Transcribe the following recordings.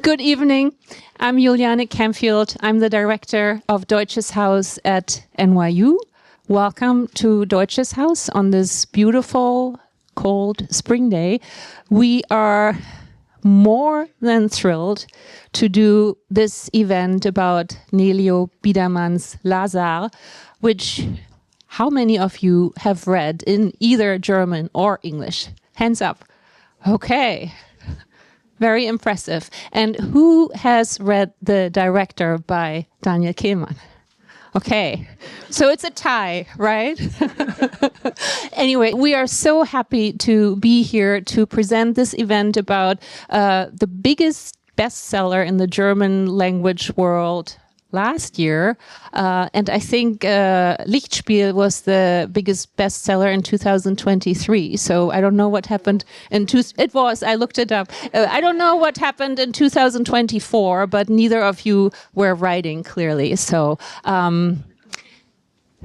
Good evening. I'm Juliane Camfield. I'm the director of Deutsches Haus at NYU. Welcome to Deutsches Haus on this beautiful, cold spring day. We are more than thrilled to do this event about Nelio Biedermann's Lázárs, which how many of you have read in either German or English? Hands up. Okay. Very impressive. And who has read The Director by Daniel Kehlmann? Okay, so it's a tie, right? Anyway, we are so happy to be here to present this event about the biggest bestseller in the German language world last year. And I think Lichtspiel was the biggest bestseller in 2023. So I don't know what happened I looked it up. I don't know what happened in 2024, but neither of you were writing clearly. So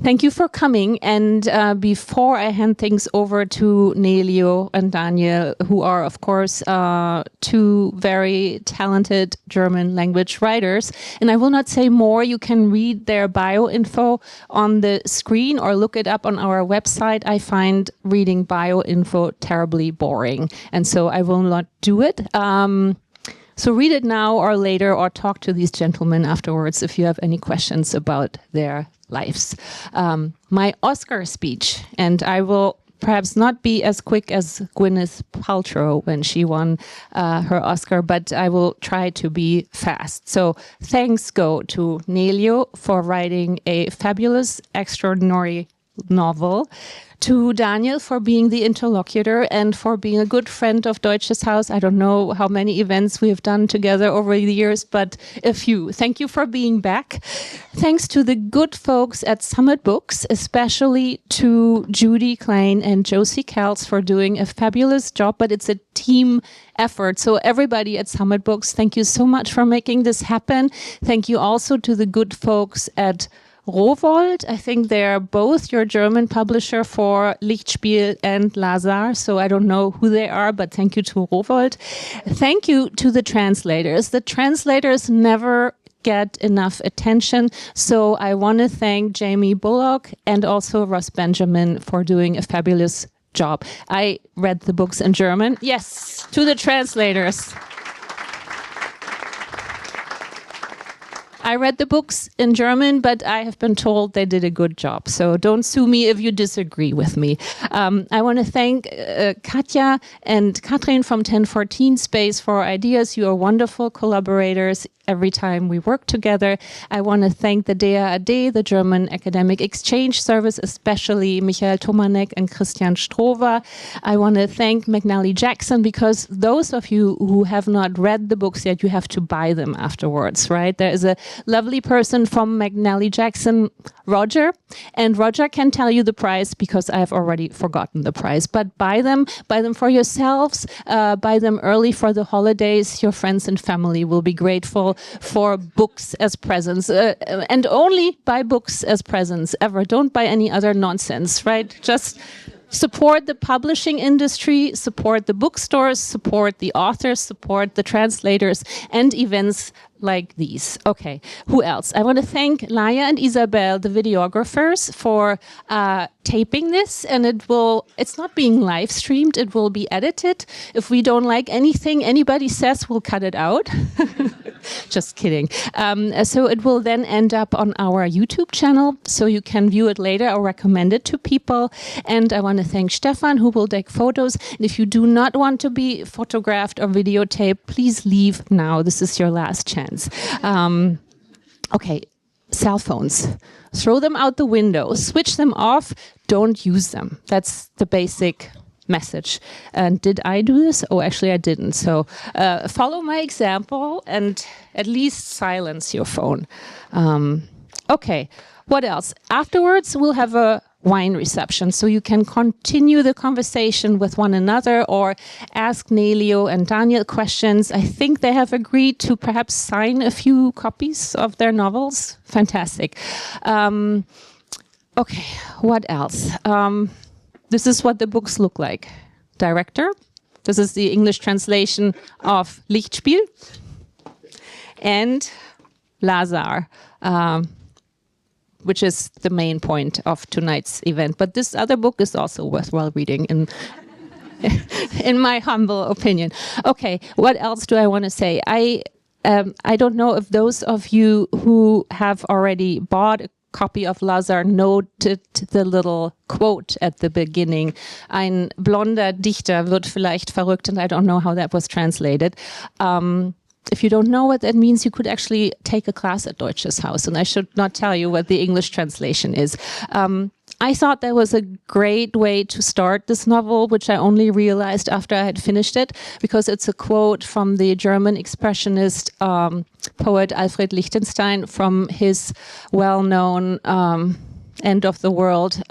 thank you for coming. And before I hand things over to Nelio and Daniel, who are, of course, two very talented German language writers, and I will not say more. You can read their bio info on the screen or look it up on our website. I find reading bio info terribly boring, and so I will not do it. So read it now or later, or talk to these gentlemen afterwards if you have any questions about their lives. My Oscar speech, and I will perhaps not be as quick as Gwyneth Paltrow when she won her Oscar, but I will try to be fast. So thanks go to Nelio for writing a fabulous, extraordinary novel, to Daniel for being the interlocutor and for being a good friend of Deutsches Haus. I don't know how many events we have done together over the years, but a few. Thank you for being back. Thanks to the good folks at Summit Books, especially to Judy Klein and Josie Kels for doing a fabulous job, but it's a team effort. So everybody at Summit Books, thank you so much for making this happen. Thank you also to the good folks at Rowohlt. I think they're both your German publisher for Lichtspiel and Lázárs, so I don't know who they are, but thank you to Rowohlt. Thank you to the translators. The translators never get enough attention, so I want to thank Jamie Bulloch and also Ross Benjamin for doing a fabulous job. I read the books in German. Yes, to the translators. I read the books in German, but I have been told they did a good job. So don't sue me if you disagree with me. I want to thank Katja and Katrin from 1014 Space for ideas. You are wonderful collaborators every time we work together. I want to thank the DAAD, the German Academic Exchange Service, especially Michael Tomanek and Christian Strover. I want to thank McNally Jackson, because those of you who have not read the books yet, you have to buy them afterwards, right? There is a lovely person from McNally Jackson, Roger, and Roger can tell you the price because I have already forgotten the price. But buy them for yourselves, buy them early for the holidays. Your friends and family will be grateful for books as presents, and only buy books as presents ever. Don't buy any other nonsense, right? Just support the publishing industry, support the bookstores, support the authors, support the translators, and events like these. Okay, who else? I want to thank Laia and Isabel, the videographers, for taping this, and it's not being live streamed, it will be edited. If we don't like anything anybody says, we'll cut it out. Just kidding. So it will then end up on our YouTube channel, so you can view it later or recommend it to people. And I want to thank Stefan, who will take photos. And if you do not want to be photographed or videotaped, please leave now. This is your last chance. Okay, cell phones. Throw them out the window. Switch them off. Don't use them. That's the basic message. And did I do this? Oh, actually I didn't. So follow my example and at least silence your phone. Okay, what else? Afterwards, we'll have a wine reception, so you can continue the conversation with one another or ask Nelio and Daniel questions. I think they have agreed to perhaps sign a few copies of their novels. Fantastic. Okay, what else? This is what the books look like. Director. This is the English translation of Lichtspiel. and Lázár, which is the main point of tonight's event. But this other book is also worthwhile reading in my humble opinion. Okay, what else do I want to say? I don't know if those of you who have already bought a copy of Lázár noted the little quote at the beginning. Ein blonder Dichter wird vielleicht verrückt, and I don't know how that was translated. If you don't know what that means, you could actually take a class at Deutsches Haus, and I should not tell you what the English translation is. I thought that was a great way to start this novel, which I only realized after I had finished it, because it's a quote from the German expressionist poet Alfred Lichtenstein from his well-known end of the world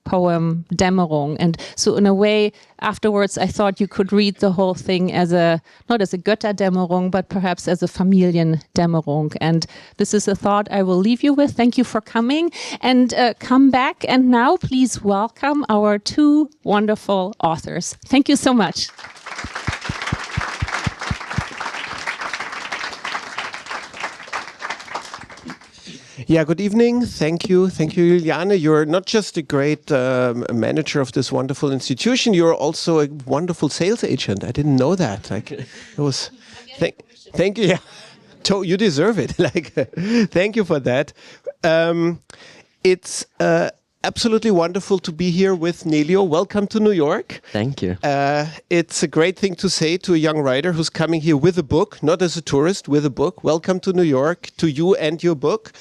poem Dämmerung. And so in a way, afterwards, I thought you could read the whole thing as not as a Götterdämmerung, but perhaps as a Familiendämmerung. And this is a thought I will leave you with. Thank you for coming, and come back. And now please welcome our two wonderful authors. Thank you so much. Yeah, good evening. Thank you, Ilona. You're not just a great manager of this wonderful institution. You're also a wonderful sales agent. I didn't know that. Like, it was. Thank you. Yeah, you deserve it. Like, thank you for that. It's absolutely wonderful to be here with Nelio. Welcome to New York. Thank you. It's a great thing to say to a young writer who's coming here with a book, not as a tourist, with a book. Welcome to New York, to you and your book.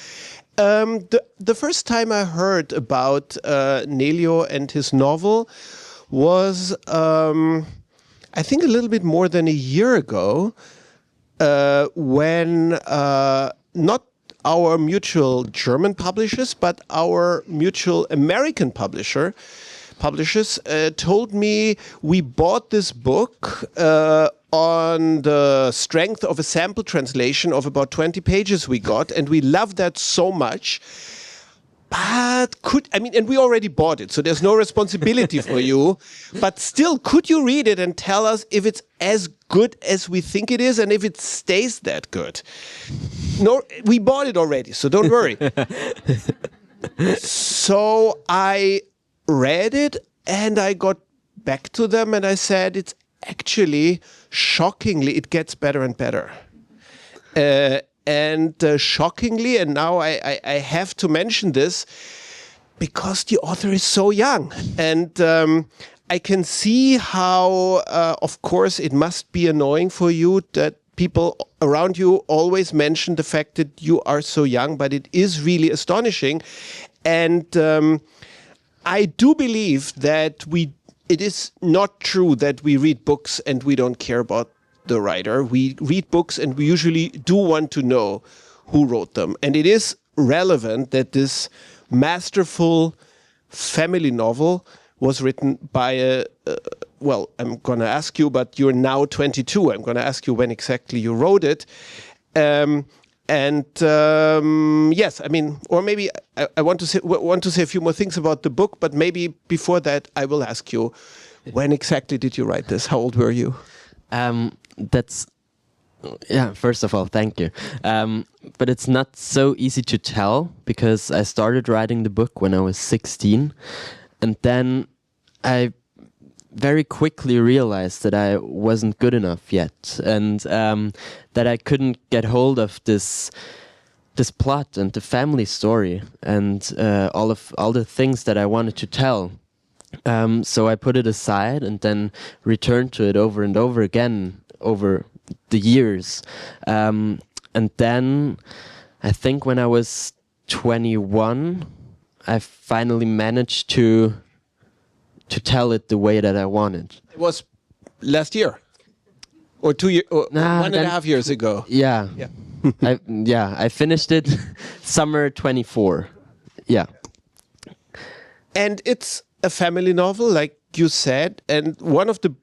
The first time I heard about Nelio and his novel was, I think, a little bit more than a year ago, when not our mutual German publishers, but our mutual American publishers told me we bought this book on the strength of a sample translation of about 20 pages we got, and we loved that so much. But and we already bought it, so there's no responsibility for you. But still, could you read it and tell us if it's as good as we think it is and if it stays that good? No, we bought it already, so don't worry. So I read it and I got back to them and I said, it's actually, shockingly, it gets better and better. Shockingly, and now I have to mention this, because the author is so young. And I can see how, of course, it must be annoying for you that people around you always mention the fact that you are so young, but it is really astonishing. And I do believe that it is not true that we read books and we don't care about the writer. We read books and we usually do want to know who wrote them. And it is relevant that this masterful family novel was written by well, I'm going to ask you, but you're now 22. I'm going to ask you when exactly you wrote it. Yes, I mean, or maybe I want to say a few more things about the book, but maybe before that, I will ask you, when exactly did you write this? How old were you? First of all, thank you. But it's not so easy to tell, because I started writing the book when I was 16, and then I very quickly realized that I wasn't good enough yet, and that I couldn't get hold of this plot and the family story and all the things that I wanted to tell. So I put it aside and then returned to it over and over again over the years. And then I think when I was 21, I finally managed to tell it the way that I wanted. It was last year, or 2 years, or 1.5 years ago. Yeah. I finished it summer 24. Yeah. And it's a family novel, like you said, and one of the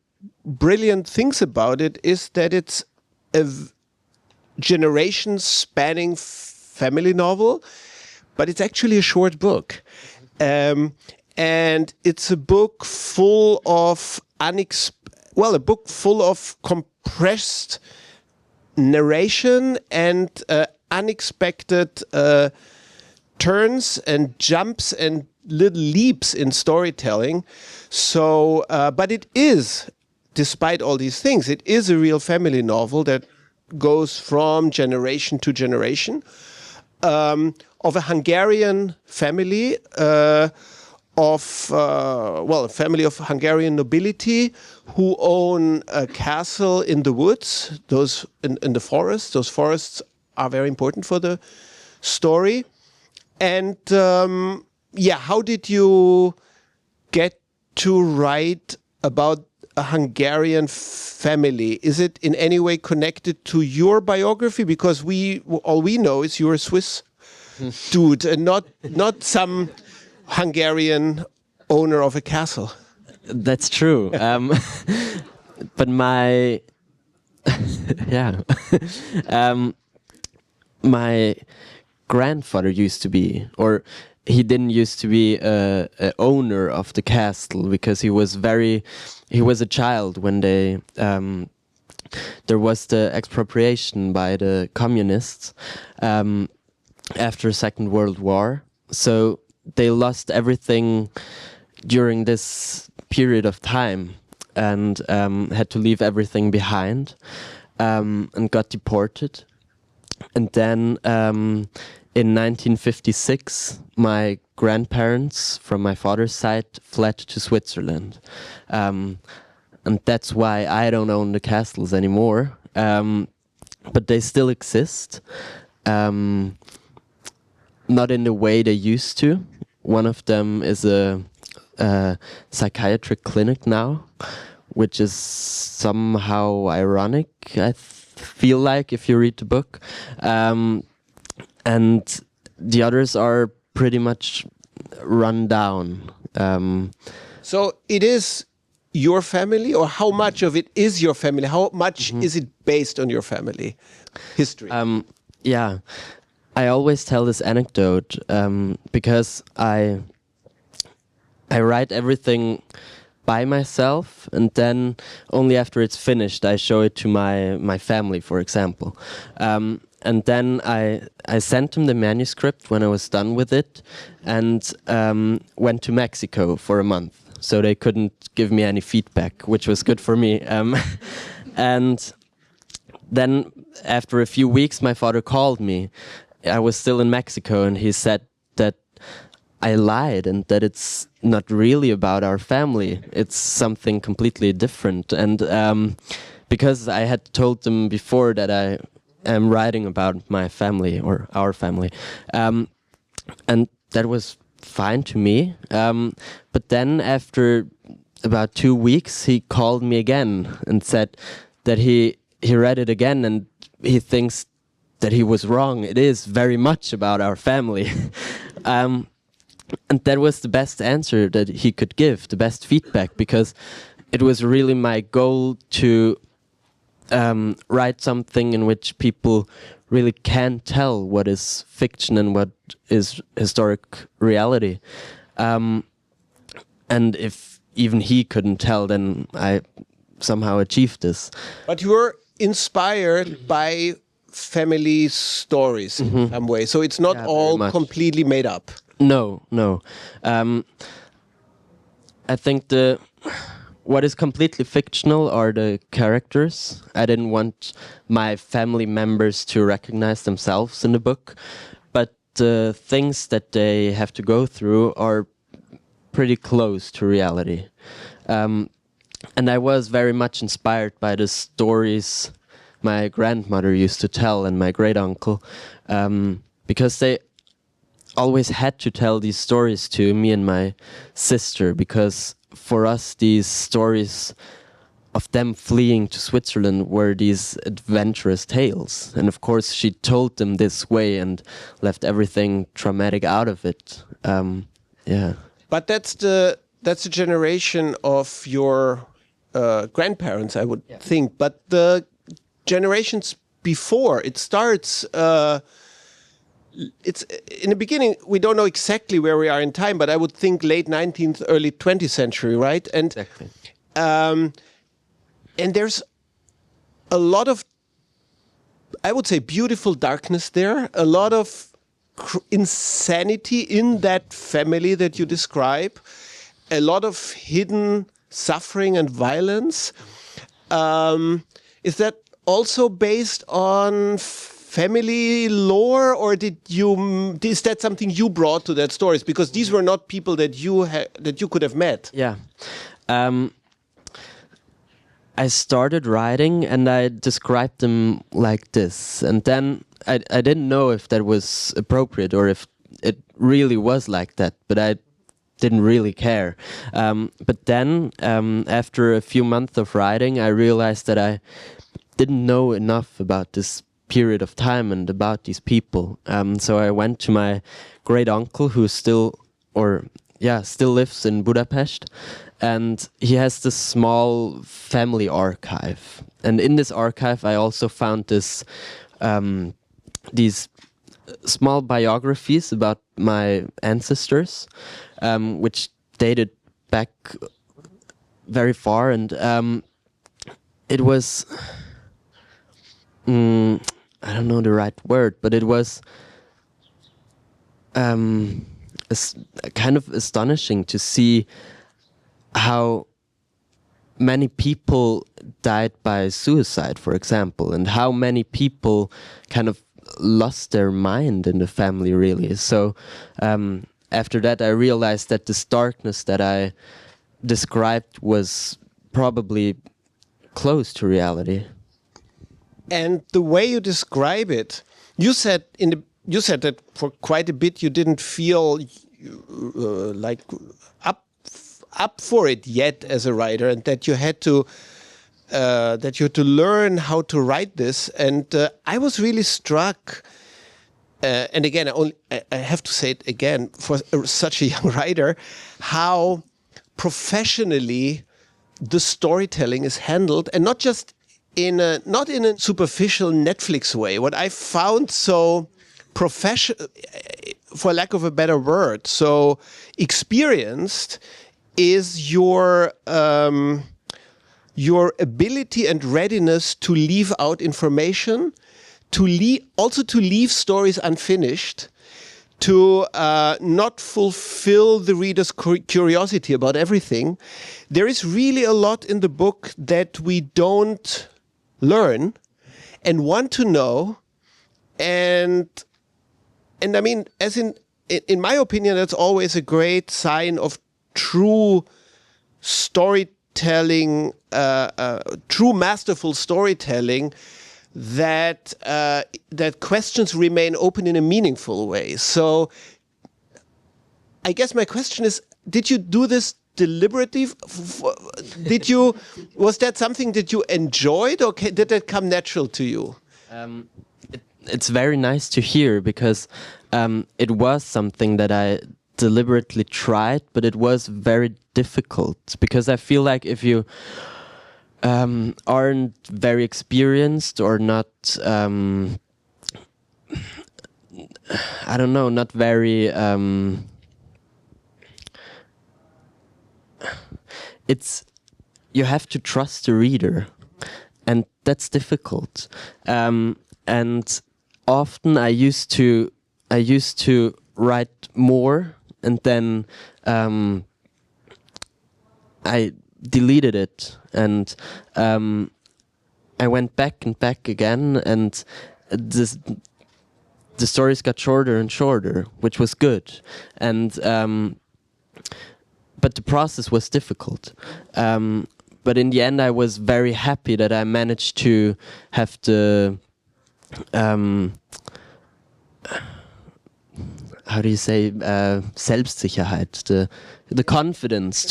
brilliant things about it is that it's a generation-spanning family novel, but it's actually a short book. And it's a book full of compressed narration and unexpected turns and jumps and little leaps in storytelling. So, but it is, despite all these things, it is a real family novel that goes from generation to generation, of a Hungarian family, a family of Hungarian nobility who own a castle in the woods, those in the forest. Those forests are very important for the story. And how did you get to write about a Hungarian family? Is it in any way connected to your biography? Because all we know is you're a Swiss dude and not some Hungarian owner of a castle. That's true. But my my grandfather used to be, or he didn't used to be a owner of the castle, because he was a child when there was the expropriation by the communists after Second World War. So they lost everything during this period of time and had to leave everything behind and got deported. And then in 1956, my grandparents from my father's side fled to Switzerland. And that's why I don't own the castles anymore. But they still exist. Not in the way they used to. One of them is a psychiatric clinic now, which is somehow ironic, I feel like, if you read the book. And the others are pretty much run down. So it is your family, or how much of it is your family? How much is it based on your family history? I always tell this anecdote because I write everything by myself, and then only after it's finished I show it to my family, for example. And then I sent them the manuscript when I was done with it, and went to Mexico for a month, so they couldn't give me any feedback, which was good for me. And then after a few weeks, my father called me. I was still in Mexico, and he said that I lied and that it's not really about our family. It's something completely different. And because I had told them before that I am writing about my family, or our family, and that was fine to me. But then after about 2 weeks, he called me again and said that he read it again and he thinks that he was wrong. It is very much about our family. And that was the best answer that he could give, the best feedback, because it was really my goal to write something in which people really can tell what is fiction and what is historic reality. And if even he couldn't tell, then I somehow achieved this. But you were inspired by family stories in some way, so it's not all completely made up. No. I think what is completely fictional are the characters. I didn't want my family members to recognize themselves in the book, but the things that they have to go through are pretty close to reality. And I was very much inspired by the stories my grandmother used to tell and my great uncle, because they always had to tell these stories to me and my sister, because for us these stories of them fleeing to Switzerland were these adventurous tales, and of course she told them this way and left everything traumatic out of it. But that's the generation of your grandparents, I would think. But the generations before, it starts. It's in the beginning. We don't know exactly where we are in time, but I would think late 19th, early 20th century, right? And exactly. And there's a lot of I would say, beautiful darkness there, a lot of insanity in that family that you describe, a lot of hidden suffering and violence. Is that also based on family lore, or is that something you brought to that stories? Because these were not people that you could have met. Yeah. I started writing and I described them like this, and then I didn't know if that was appropriate or if it really was like that, but I didn't really care. But then after a few months of writing, I realized that I didn't know enough about this period of time and about these people. So I went to my great uncle, who still lives in Budapest, and he has this small family archive. And in this archive, I also found these small biographies about my ancestors, which dated back very far, and it was I don't know the right word, but it was kind of astonishing to see how many people died by suicide, for example, and how many people kind of lost their mind in the family, really. So after that, I realized that this darkness that I described was probably close to reality. And the way you describe it, you said that for quite a bit you didn't feel like up for it yet as a writer, and that you had to learn how to write this. And I was really struck. And again, I have to say it again, for such a young writer, how professionally the storytelling is handled, and not just not in a superficial Netflix way. What I found so professional, for lack of a better word, so experienced, is your ability and readiness to leave out information, to leave stories unfinished, to not fulfill the reader's curiosity about everything. There is really a lot in the book that we don't learn and want to know, and I mean, as in my opinion, that's always a great sign of true storytelling, true masterful storytelling, that questions remain open in a meaningful way. So I guess my question is, did you do this deliberately? Was that something that you enjoyed, or did that come natural to you? It's very nice to hear, because it was something that I deliberately tried, but it was very difficult, because I feel like if you aren't very experienced or not, I don't know, not very, you have to trust the reader, and that's difficult. And often I used to write more, and then I deleted it, and I went back and back again, and the stories got shorter and shorter, which was good, and but the process was difficult. But in the end, I was very happy that I managed to have the how do you say, Selbstsicherheit, the confidence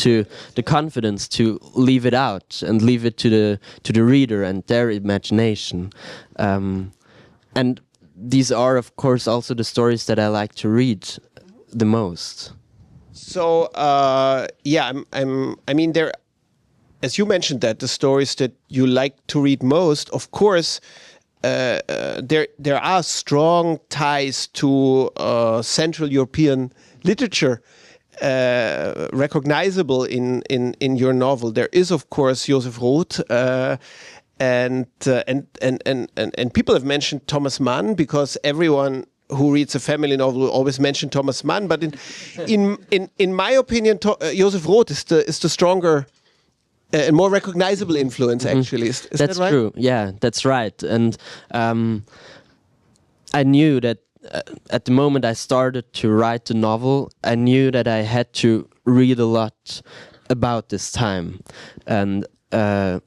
to leave it out and leave it to the reader and their imagination. And these are, of course, also the stories that I like to read the most. So yeah, I mean, there, as you mentioned, that the stories that you like to read most, of course, there are strong ties to Central European literature recognizable in your novel. There is, of course, Joseph Roth, and people have mentioned Thomas Mann, because everyone who reads a family novel will always mention Thomas Mann. But in my opinion, Joseph Roth is the stronger and more recognizable influence. Actually, is that's that right? true. Yeah, that's right. And I knew that at the moment I started to write the novel, I knew that I had to read a lot about this time, and I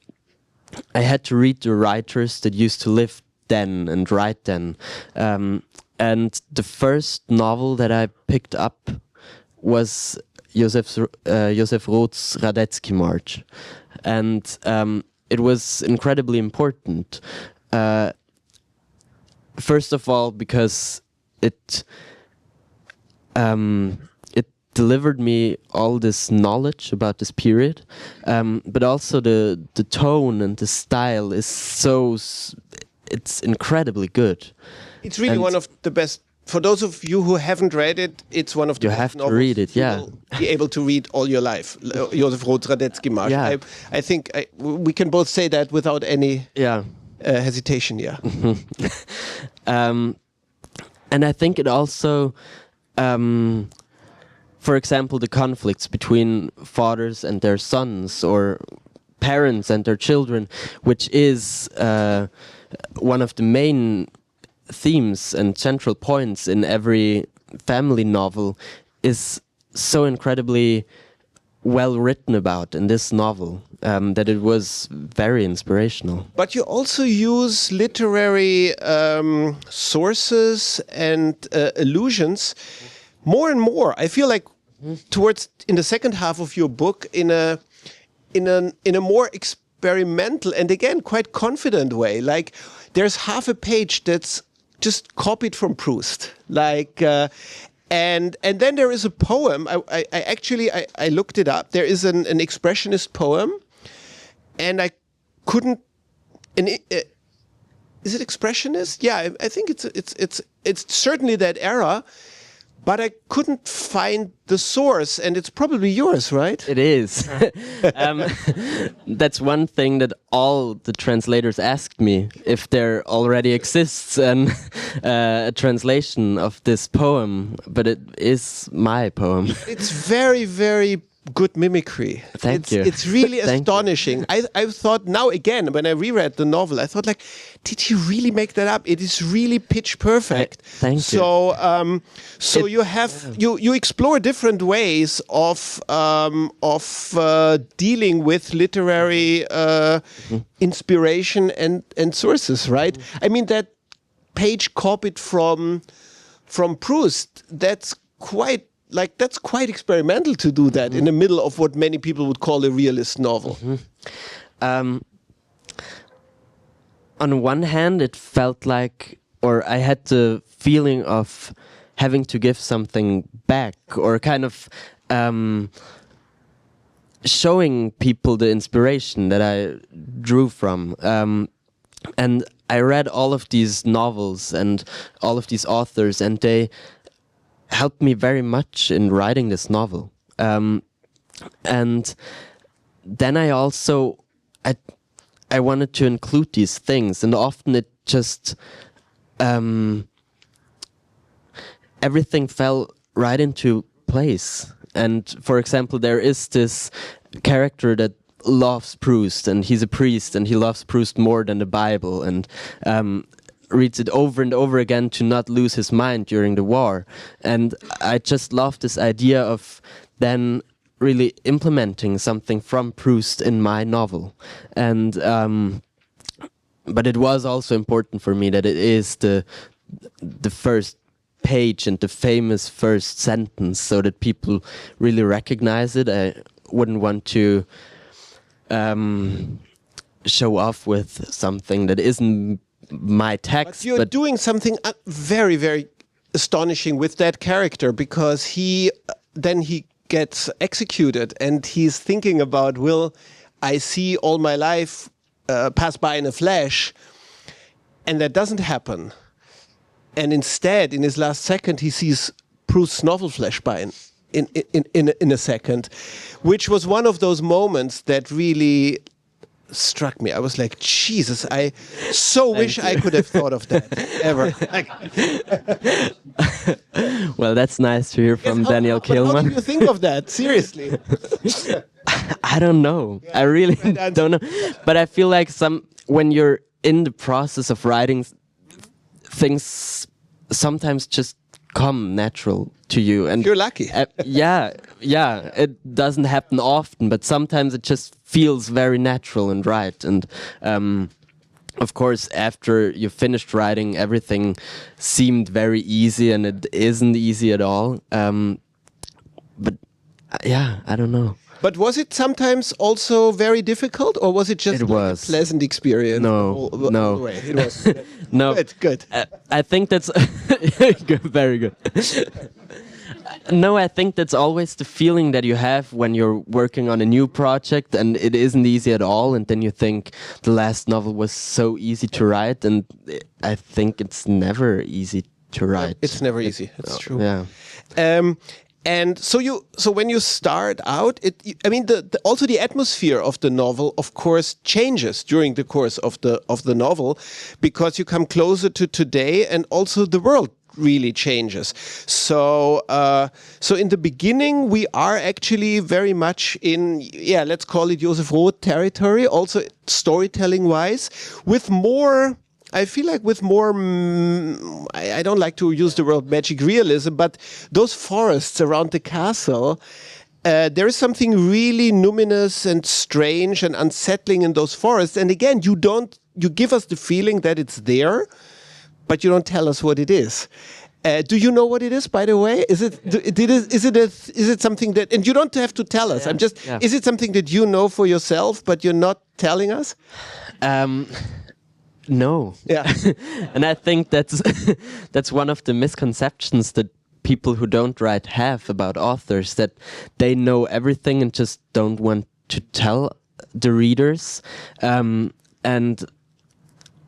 had to read the writers that used to live then and write then. And the first novel that I picked up was Joseph Roth's Radetzky March, and it was incredibly important. First of all, because it delivered me all this knowledge about this period, but also the tone and the style is it's incredibly good. It's really one of the best. For those of you who haven't read it, it's one of the you best have to novels read it. you Yeah, will be able to read all your life. Joseph Roth's Radetzky March. Yeah. I think we can both say that without any hesitation. Yeah. And I think it also, for example, the conflicts between fathers and their sons, or parents and their children, which is one of the main themes and central points in every family novel, is so incredibly well written about in this novel that it was very inspirational. But you also use literary sources and allusions more and more. I feel like in the second half of your book, in a more experimental and again quite confident way. Like there's half a page that's just copied from Proust, like. And then there is a poem. I actually looked it up. There is an expressionist poem, and I couldn't. Is it expressionist? Yeah, I think it's certainly that era, but I couldn't find the source, and it's probably yours, right? It is. That's one thing that all the translators asked me, if there already exists a translation of this poem, but it is my poem. It's very, very good mimicry. Thank you. It's really astonishing. I thought now again, when I reread the novel, I thought like, did you really make that up? It is really pitch perfect. Thank you. So you explore different ways of dealing with literary inspiration and sources, right? I mean, that page copied from Proust, that's quite experimental to do that in the middle of what many people would call a realist novel. On one hand, it felt like, or I had the feeling of having to give something back, or kind of showing people the inspiration that I drew from. And I read all of these novels and all of these authors, and they helped me very much in writing this novel. And then I also, I wanted to include these things, and often it just, everything fell right into place. And for example, there is this character that loves Proust, and he's a priest, and he loves Proust more than the Bible, and reads it over and over again to not lose his mind during the war. And I just love this idea of then really implementing something from Proust in my novel. And but it was also important for me that it is the first page and the famous first sentence, so that people really recognize it. I wouldn't want to show off with something that isn't my text. But you're doing something very, very astonishing with that character, because he gets executed, and he's thinking about, will I see all my life pass by in a flash? And that doesn't happen. And instead, in his last second, he sees Proust's novel flash by in a second, which was one of those moments that really struck me. I was like, Jesus, I so wish I could have thought of that ever. Well, that's nice to hear from Daniel How do Kehlmann. you think of that? Seriously. I don't know. I really don't know. But I feel like when you're in the process of writing, things sometimes just come natural to you, and You're lucky. Yeah, it doesn't happen often, but sometimes it just feels very natural and right. And of course, after you finished writing, everything seemed very easy, and it isn't easy at all. But yeah, I don't know. But was it sometimes also very difficult, or was it just It was. a pleasant experience? No, all no. the way? It was. No, Good. I think that's good, very good. No, I think that's always the feeling that you have when you're working on a new project and it isn't easy at all, and then you think the last novel was so easy to write, and I think it's never easy to write. It's never easy. It's true. Yeah. And so when you start out, also the atmosphere of the novel, of course, changes during the course of the novel, because you come closer to today, and also the world really changes. So in the beginning, we are actually very much in, let's call it Joseph Roth territory, also storytelling wise, with more. I feel like with more, I don't like to use the word magic realism, but those forests around the castle, there is something really numinous and strange and unsettling in those forests. And again, you give us the feeling that it's there, but you don't tell us what it is. Do you know what it is, by the way? Is it something that, and you don't have to tell us. Is it something that you know for yourself, but you're not telling us? No. Yeah. And I think that's one of the misconceptions that people who don't write have about authors, that they know everything and just don't want to tell the readers. And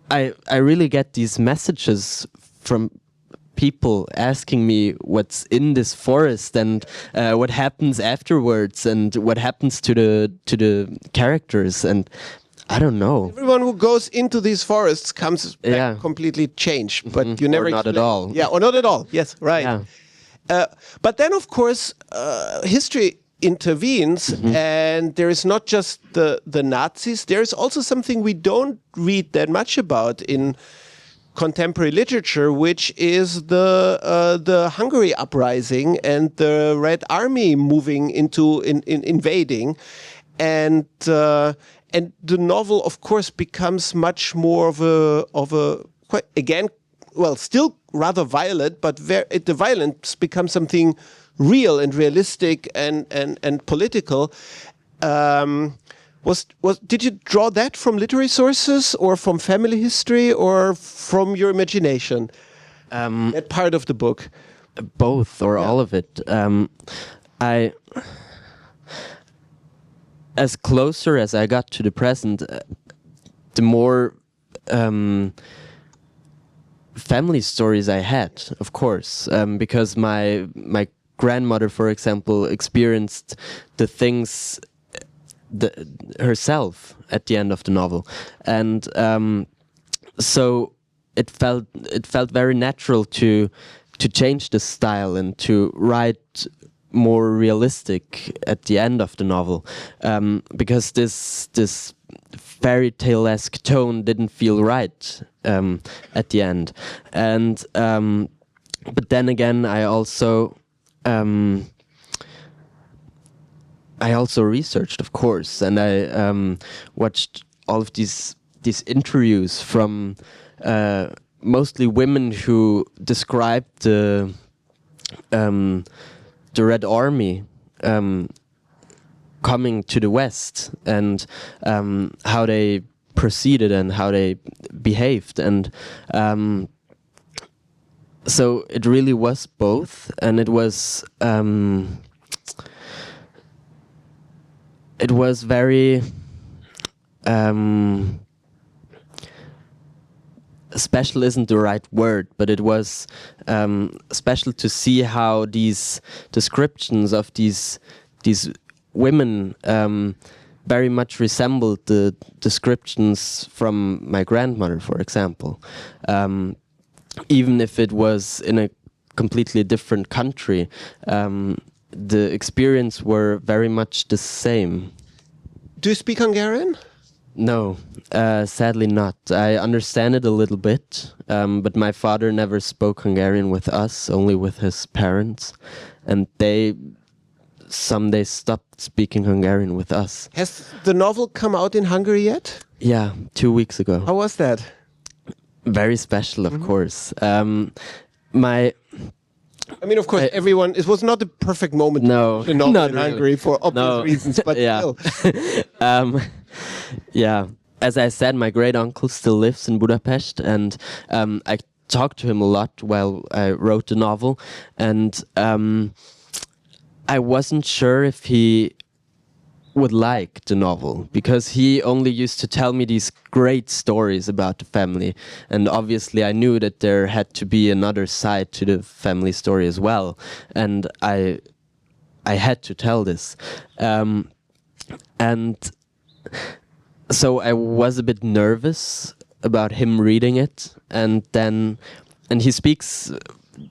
I really get these messages from people asking me what's in this forest and what happens afterwards and what happens to the characters, and I don't know. Everyone who goes into these forests comes back completely changed, but you never or not at all. Yeah, or not at all. Yes, right. Yeah. But then, of course, history intervenes, and there is not just the Nazis. There is also something we don't read that much about in contemporary literature, which is the Hungary uprising and the Red Army moving into invading, and the novel, of course, becomes much more of a quite, again, well, still rather violent, but the violence becomes something real and realistic and political. Did you draw that from literary sources, or from family history, or from your imagination? That part of the book, both or all of it. As closer as I got to the present, the more family stories I had, of course, because my grandmother, for example, experienced the things herself at the end of the novel, and so it felt very natural to change the style and to write more realistic at the end of the novel, because this fairy tale-esque tone didn't feel right at the end. And but then again, I also researched, of course, and I watched all of these interviews from mostly women who described the Red Army coming to the West, and how they proceeded and how they behaved, and so it really was both, and it was very special isn't the right word, but it was special to see how these descriptions of these women very much resembled the descriptions from my grandmother, for example. Even if it was in a completely different country, the experience were very much the same. Do you speak Hungarian? No, sadly not. I understand it a little bit, but my father never spoke Hungarian with us, only with his parents, and they someday stopped speaking Hungarian with us. Has the novel come out in Hungary yet? Yeah, 2 weeks ago. How was that? Very special, of course. I mean, of course, everyone. It was not the perfect moment. No, to novel not in really. Hungary for obvious reasons, but still. Yeah. As I said, my great uncle still lives in Budapest, and I talked to him a lot while I wrote the novel, and I wasn't sure if he would like the novel, because he only used to tell me these great stories about the family, and obviously I knew that there had to be another side to the family story as well, and I had to tell this, and so I was a bit nervous about him reading it, and he speaks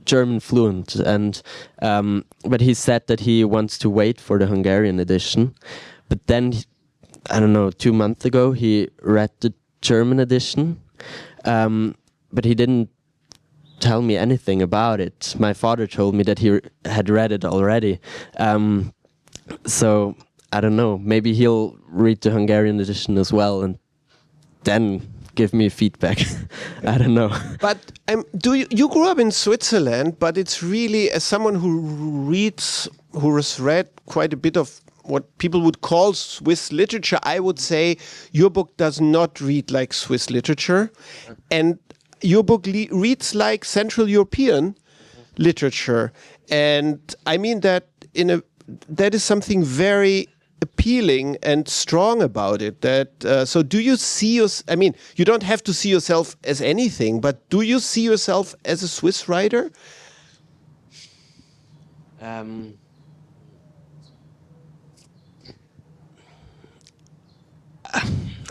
German fluent, and but he said that he wants to wait for the Hungarian edition. But then, I don't know, 2 months ago, he read the German edition, but he didn't tell me anything about it. My father told me that he had read it already. So, I don't know, maybe he'll read the Hungarian edition as well and then give me feedback. I don't know. But you grew up in Switzerland, but it's really, as someone who has read quite a bit of what people would call Swiss literature, I would say your book does not read like Swiss literature, and your book reads like Central European literature, and I mean that that is something very appealing and strong about it. So do you see I mean, you don't have to see yourself as anything, but do you see yourself as a Swiss writer?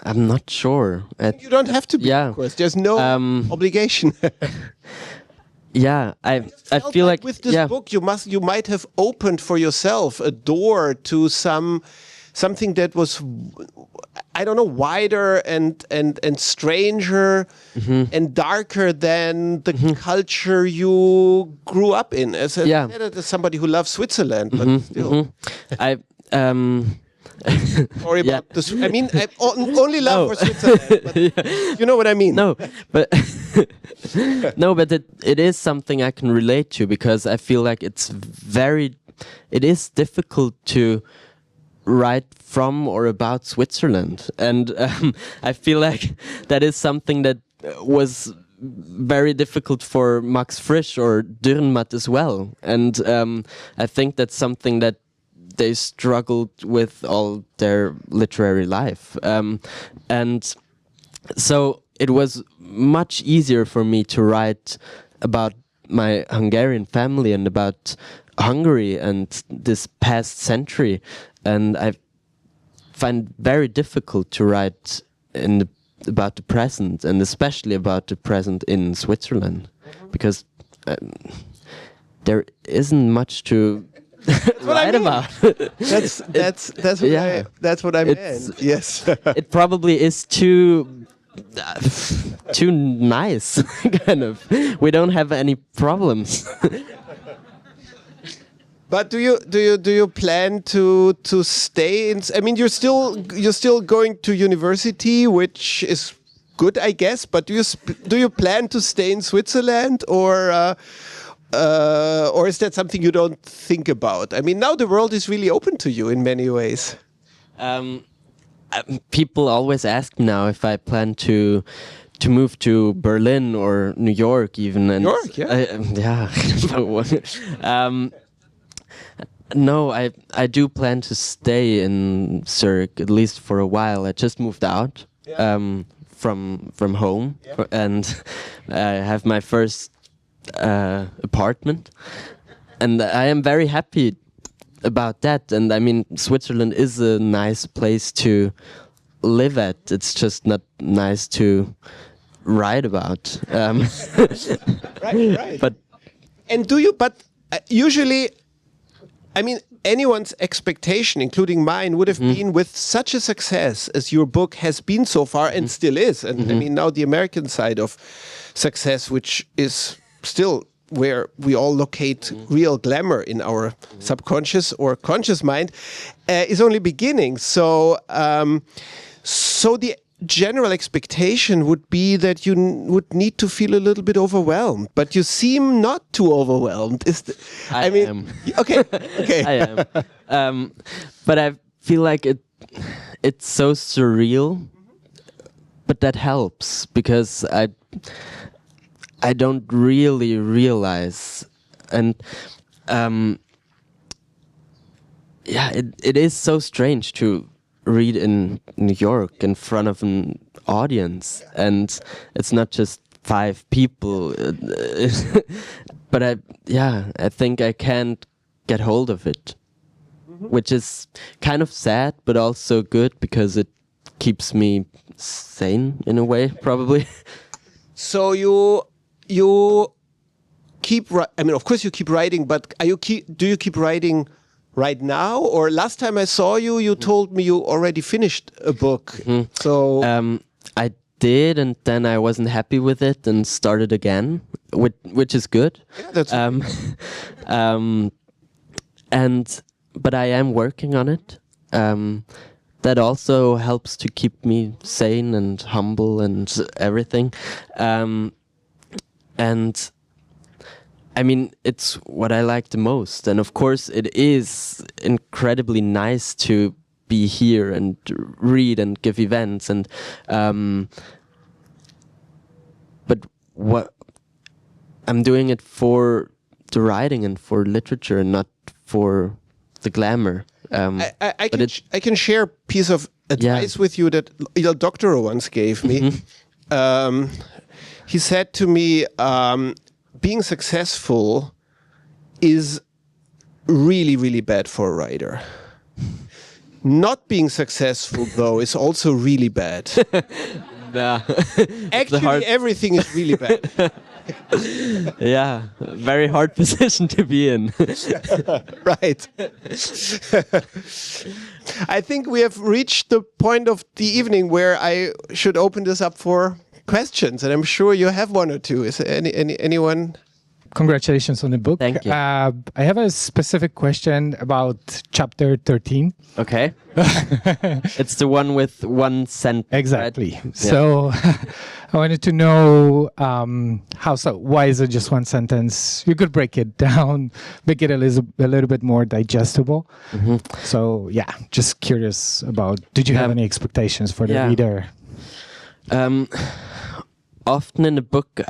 I'm not sure. You don't have to be, of course. There's no obligation. Yeah, I feel like with this book you might have opened for yourself a door to something that was, I don't know, wider and stranger and darker than the culture you grew up in. As somebody who loves Switzerland, but still. Sorry about this. I mean, I only love for Switzerland, but you know what I mean. No, but it is something I can relate to, because I feel like it is difficult to write from or about Switzerland, and I feel like that is something that was very difficult for Max Frisch or Dürrenmatt as well, and I think that's something that they struggled with all their literary life, and so it was much easier for me to write about my Hungarian family and about Hungary and this past century, and I find very difficult to write about the present, and especially about the present in Switzerland, because there isn't much to write about. That's what I meant. Yes. It probably is too nice, kind of. We don't have any problems. But do you plan to stay in? I mean, you're still going to university, which is good, I guess. But do you plan to stay in Switzerland, or is that something you don't think about? I mean, now the world is really open to you in many ways. People always ask me now if I plan to move to Berlin or New York, even. And New York, yeah. No, I do plan to stay in Zurich, at least for a while. I just moved out from home, and I have my first apartment, and I am very happy about that. And I mean, Switzerland is a nice place to live at. It's just not nice to write about. Right. But usually, I mean, anyone's expectation, including mine, would have been with such a success as your book has been so far and still is. And I mean, now the American side of success, which is still where we all locate real glamour in our subconscious or conscious mind, is only beginning. So, so the general expectation would be that you would need to feel a little bit overwhelmed, but you seem not too overwhelmed. I am. Okay. I am. But I feel like it's so surreal, but that helps because I don't really realize, and it is so strange to read in New York in front of an audience, and it's not just 5 people. But I think I can't get hold of it, which is kind of sad, but also good because it keeps me sane in a way, probably. So you keep. I mean, of course, you keep writing, but do you keep writing right now? Or last time I saw you, you told me you already finished a book. So I did, and then I wasn't happy with it and started again, which is good. Yeah, that's but I am working on it. That also helps to keep me sane and humble and everything. And I mean, it's what I like the most. And of course, it is incredibly nice to be here and read and give events. And but what I'm doing it for the writing and for literature, and not for the glamour. I can share a piece of advice with you that Il Doctoro once gave me. He said to me, being successful is really, really bad for a writer. Not being successful, though, is also really bad. Actually, everything is really bad. Yeah, very hard position to be in. Right. I think we have reached the point of the evening where I should open this up for questions, and I'm sure you have one or two. Is there anyone? Congratulations on the book. Thank you. I have a specific question about chapter 13. Okay. It's the one with one sentence. Exactly. Right? So I wanted to know why is it just one sentence? You could break it down, make it a little bit more digestible. So yeah, just curious about, did you have any expectations for the reader? Often in the book,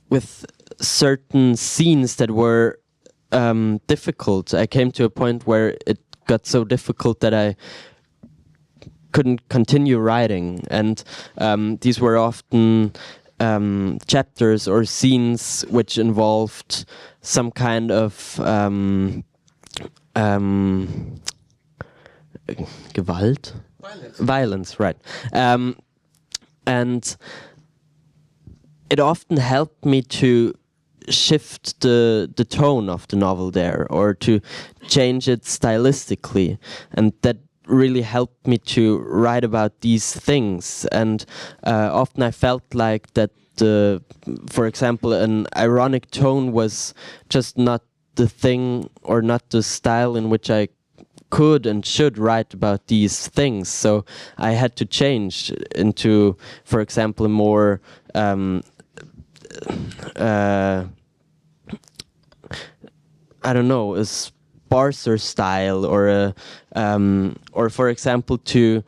with certain scenes that were difficult, I came to a point where it got so difficult that I couldn't continue writing, and these were often chapters or scenes which involved some kind of Gewalt? Violence, right. And it often helped me to shift the tone of the novel there, or to change it stylistically, and that really helped me to write about these things. And often I felt like that for example, an ironic tone was just not the thing, or not the style in which I could and should write about these things. So I had to change into, for example, a more I don't know, a sparser style, or for example, to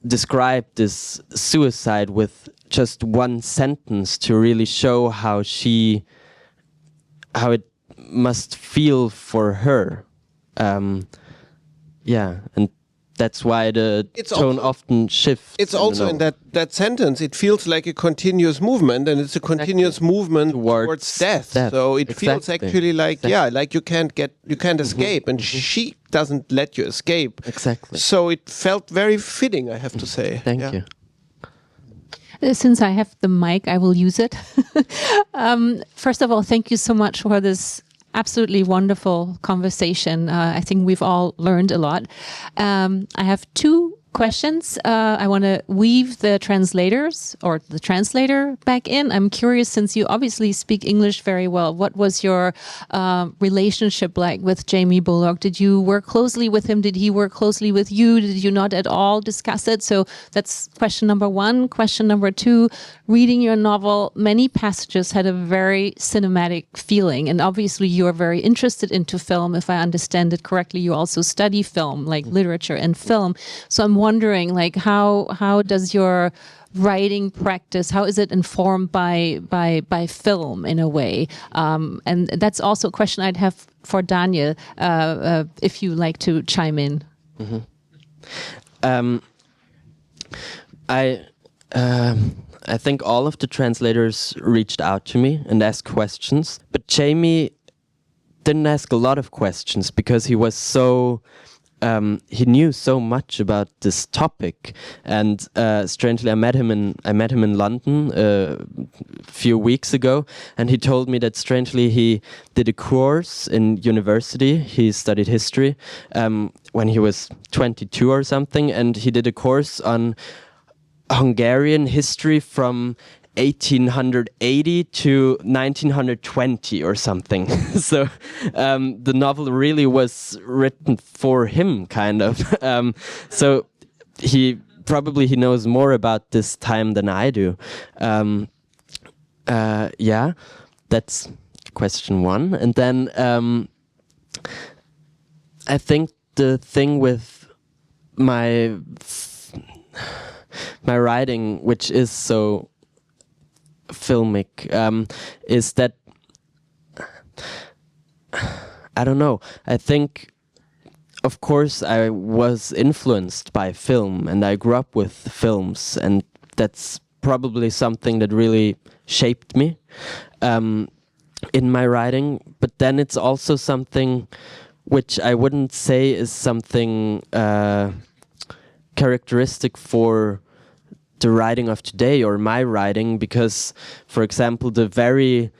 describe this suicide with just one sentence to really show how it must feel for her. And that's why the It's tone also- often shifts. It's also in that sentence. It feels like a continuous movement, and it's a continuous movement towards death. So it feels actually like like you can't escape, and she doesn't let you escape. Exactly. So it felt very fitting, I have to say. Thank you. Since I have the mic, I will use it. First of all, thank you so much for this absolutely wonderful conversation. I think we've all learned a lot. I have two questions. I want to weave the translators or the translator back in. I'm curious, since you obviously speak English very well, what was your relationship like with Jamie Bulloch? Did you work closely with him? Did he work closely with you? Did you not at all discuss it? So that's question number one. Question number two, reading your novel, many passages had a very cinematic feeling. And obviously you're very interested into film. If I understand it correctly, you also study film, like literature and film. So I'm wondering, like, how does your writing practice, how is it informed by film in a way? And that's also a question I'd have for Daniel, if you like to chime in. I think all of the translators reached out to me and asked questions, but Jamie didn't ask a lot of questions because he was so he knew so much about this topic, and strangely, I met him in London a few weeks ago, and he told me that strangely he did a course in university. He studied history when he was 22 or something, and he did a course on Hungarian history from 1880 to 1920 or something. So the novel really was written for him, kind of. So he knows more about this time than I do. Yeah, that's question one. And then I think the thing with my writing, which is so filmic, is that I don't know. I think, of course, I was influenced by film, and I grew up with films, and that's probably something that really shaped me in my writing. But then it's also something which I wouldn't say is something characteristic for the writing of today or my writing, because, for example, the very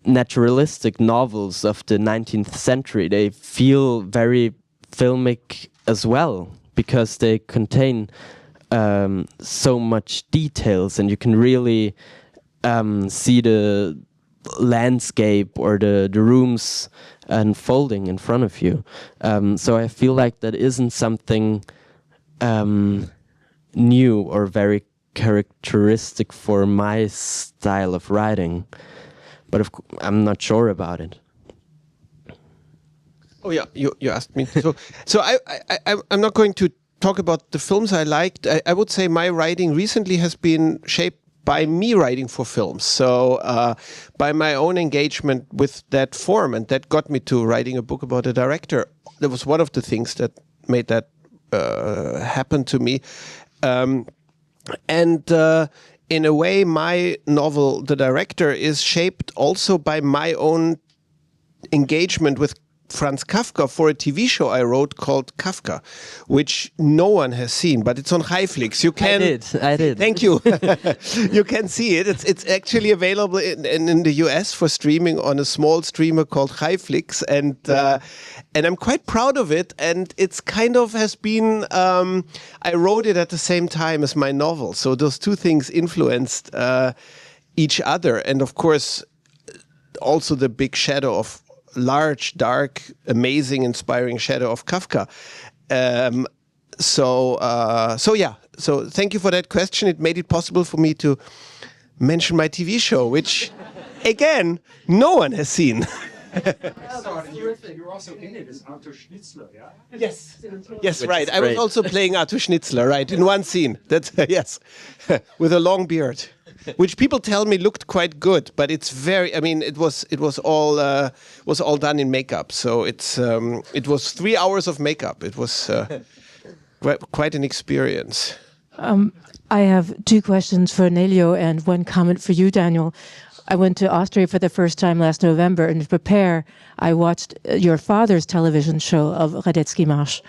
naturalistic novels of the 19th century, they feel very filmic as well, because they contain so much details, and you can really see the landscape or the rooms unfolding in front of you. So I feel like that isn't something new or very characteristic for my style of writing, but I'm not sure about it. Oh yeah, you asked me. So I'm not going to talk about the films I liked. I would say my writing recently has been shaped by me writing for films. So by my own engagement with that form, and that got me to writing a book about a director. That was one of the things that made that happen to me. And in a way, my novel, The Director, is shaped also by my own engagement with Franz Kafka for a TV show I wrote called Kafka, which no one has seen, but it's on Highflix. You can. I did. Thank you. You can see it. It's actually available in the US for streaming on a small streamer called Highflix, and I'm quite proud of it. And it's kind of has been. I wrote it at the same time as my novel, so those two things influenced each other, and of course, also the big shadow of. Large, dark, amazing, inspiring shadow of Kafka. So thank you for that question. It made it possible for me to mention my TV show, which, again, no one has seen. You're also in it as Arthur Schnitzler, yeah? Yes, right. I was also playing Arthur Schnitzler, right, in one scene. That's yes, with a long beard. Which people tell me looked quite good, but it's very. I mean, it was all done in makeup. So it was 3 hours of makeup. It was quite an experience. I have two questions for Nelio and one comment for you, Daniel. I went to Austria for the first time last November, and to prepare, I watched your father's television show of Radetzky Marsch.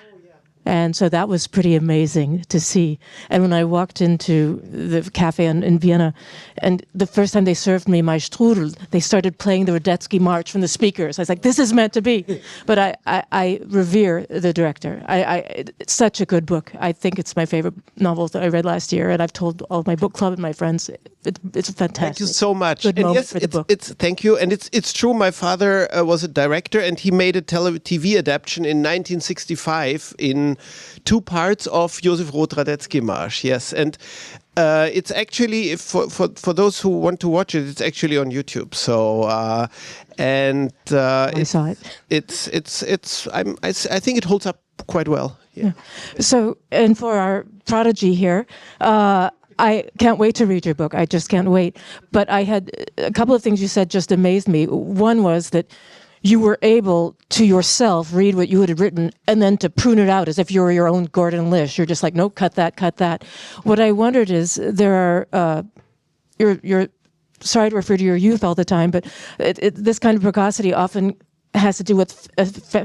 And so that was pretty amazing to see. And when I walked into the cafe in Vienna, and the first time they served me my strudel, they started playing the Radetzky March from the speakers. I was like, this is meant to be. But I revere the director. It's such a good book. I think it's my favorite novel that I read last year, and I've told all my book club and my friends. It's fantastic. Thank you so much. Good moment for the book. Thank you. And it's true. My father was a director, and he made a TV adaptation in 1965 in 2 parts of Josef Roth Radetzky Marsch. Yes, and it's actually for those who want to watch it, it's actually on YouTube. So I saw it. I think it holds up quite well. Yeah. So, and for our prodigy here, I can't wait to read your book. I just can't wait. But I had a couple of things you said just amazed me. One was that you were able to yourself read what you had written and then to prune it out as if you were your own Gordon Lish. You're just like, nope, cut that, cut that. What I wondered is there are, you're sorry to refer to your youth all the time, but this kind of precocity often has to do with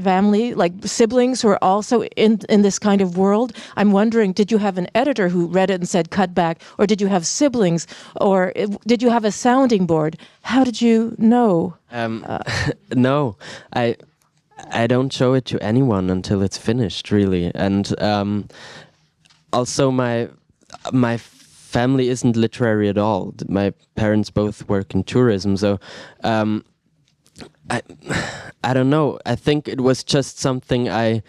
family, like siblings who are also in this kind of world. I'm wondering, did you have an editor who read it and said cut back, or did you have siblings, or did you have a sounding board? How did you know? No, I don't show it to anyone until it's finished, really. And also my family isn't literary at all. My parents both work in tourism, so I don't know. I think it was just something I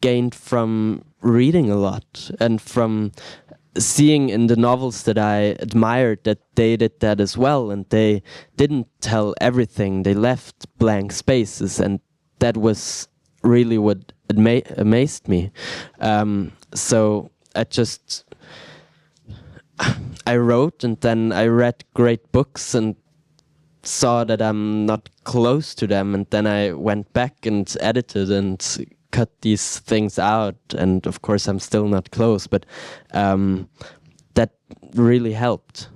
gained from reading a lot and from seeing in the novels that I admired that they did that as well, and they didn't tell everything. They left blank spaces, and that was really what amazed me. So I wrote, and then I read great books and saw that I'm not close to them, and then I went back and edited and cut these things out, and of course I'm still not close, but that really helped.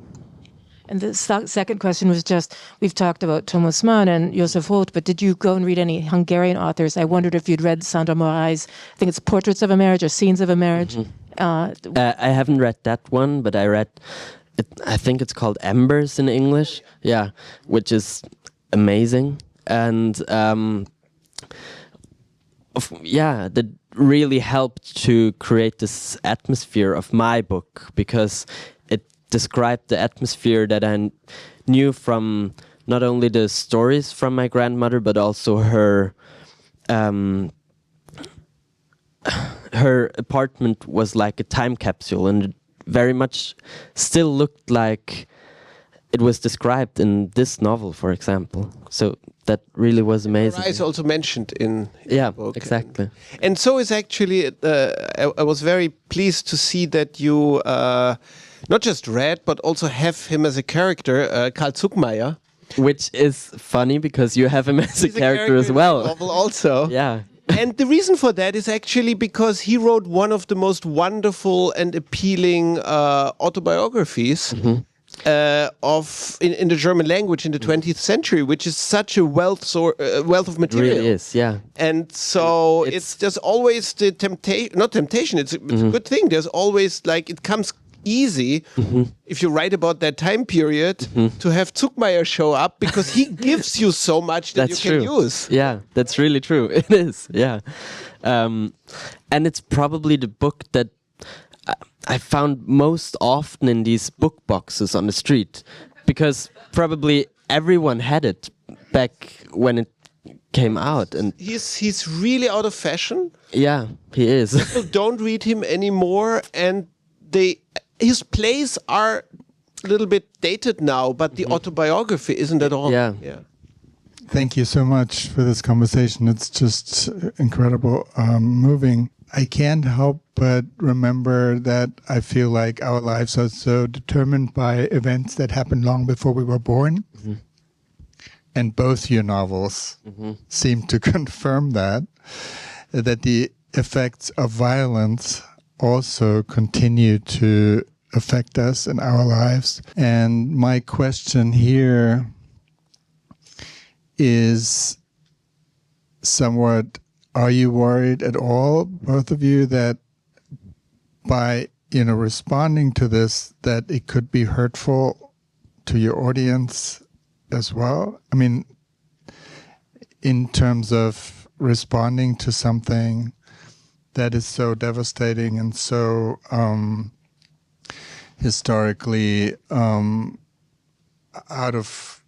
And the second question was just, we've talked about Thomas Mann and Josef Roth, but did you go and read any Hungarian authors? I wondered if you'd read Sándor Moraes, I think it's Portraits of a Marriage or Scenes of a Marriage. Mm-hmm. I haven't read that one, but I read I think it's called Embers in English, yeah, which is amazing, and that really helped to create this atmosphere of my book, because it described the atmosphere that I knew from not only the stories from my grandmother, but also her apartment was like a time capsule, and it very much still looked like it was described in this novel, for example. So that really was amazing. It's also mentioned in the book. Exactly. And so is actually, I was very pleased to see that you not just read, but also have him as a character, Karl Zuckmayer. Which is funny because you have him as a character as well. In the novel also. Yeah. And the reason for that is actually because he wrote one of the most wonderful and appealing autobiographies in the German language in the 20th century, which is such a wealth of material. It really is, yeah. And so there's always the temptation, not temptation, it's a good thing. There's always, like, it comes easy if you write about that time period to have Zuckmayer show up, because he gives you so much that that's you can true. use. Yeah, that's really true. It is, yeah. And it's probably the book that I found most often in these book boxes on the street, because probably everyone had it back when it came out. And he's really out of fashion. Yeah, he is. People don't read him anymore, and his plays are a little bit dated now, but the autobiography isn't at all. Yeah. Thank you so much for this conversation. It's just incredible, moving. I can't help but remember that I feel like our lives are so determined by events that happened long before we were born. And both your novels seem to confirm that the effects of violence also continue to affect us in our lives. And my question here is somewhat, are you worried at all, both of you, that by responding to this, that it could be hurtful to your audience as well? I mean, in terms of responding to something that is so devastating and so historically out of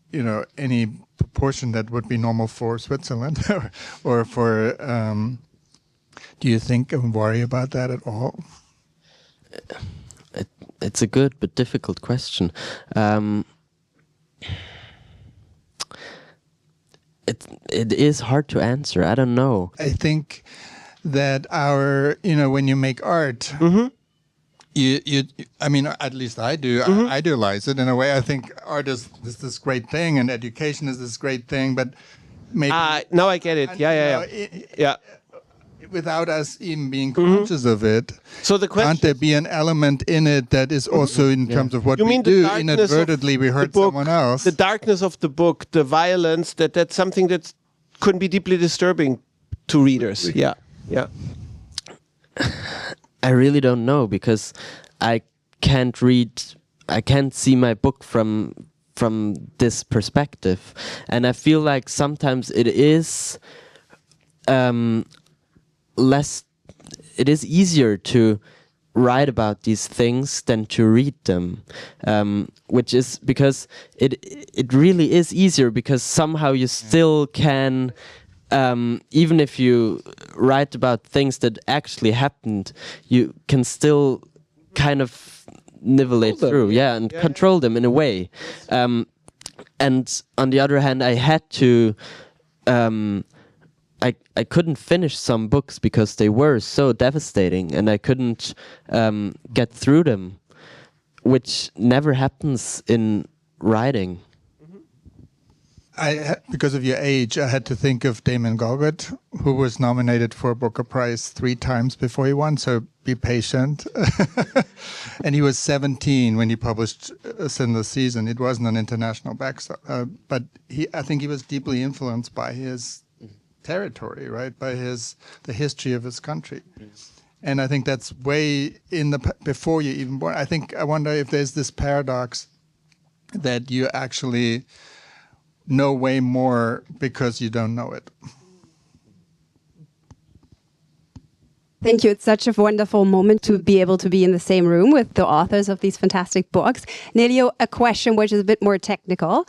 any proportion that would be normal for Switzerland or for. Do you think and worry about that at all? It's a good but difficult question. It is hard to answer. I don't know. I think that when you make art, I mean, at least I do. I idealize it in a way. I think art is this great thing, and education is this great thing. But maybe now I get it. Yeah. Without us even being conscious of it, so the question: can't there be an element in it that is also in terms of what we do? Inadvertently, we hurt someone else. The darkness of the book, the violence. That's something that could be deeply disturbing to readers. Yeah. I really don't know, because I can't see my book from this perspective, and I feel like sometimes it is it is easier to write about these things than to read them, which is because it really is easier, because somehow you still can, even if you write about things that actually happened, you can still kind of nivellate through, and control them in a way. And on the other hand, I had to. I couldn't finish some books because they were so devastating, and I couldn't get through them, which never happens in writing. Because of your age, I had to think of Damon Galgut, who was nominated for a Booker Prize 3 times before he won, so be patient. And he was 17 when he published Sinless Season. It wasn't an international bestseller, but I think he was deeply influenced by his territory, right? By the history of his country. And I think that's way before you're even born. I wonder if there's this paradox that you actually know way more because you don't know it. Thank you. It's such a wonderful moment to be able to be in the same room with the authors of these fantastic books. Nelio, a question which is a bit more technical.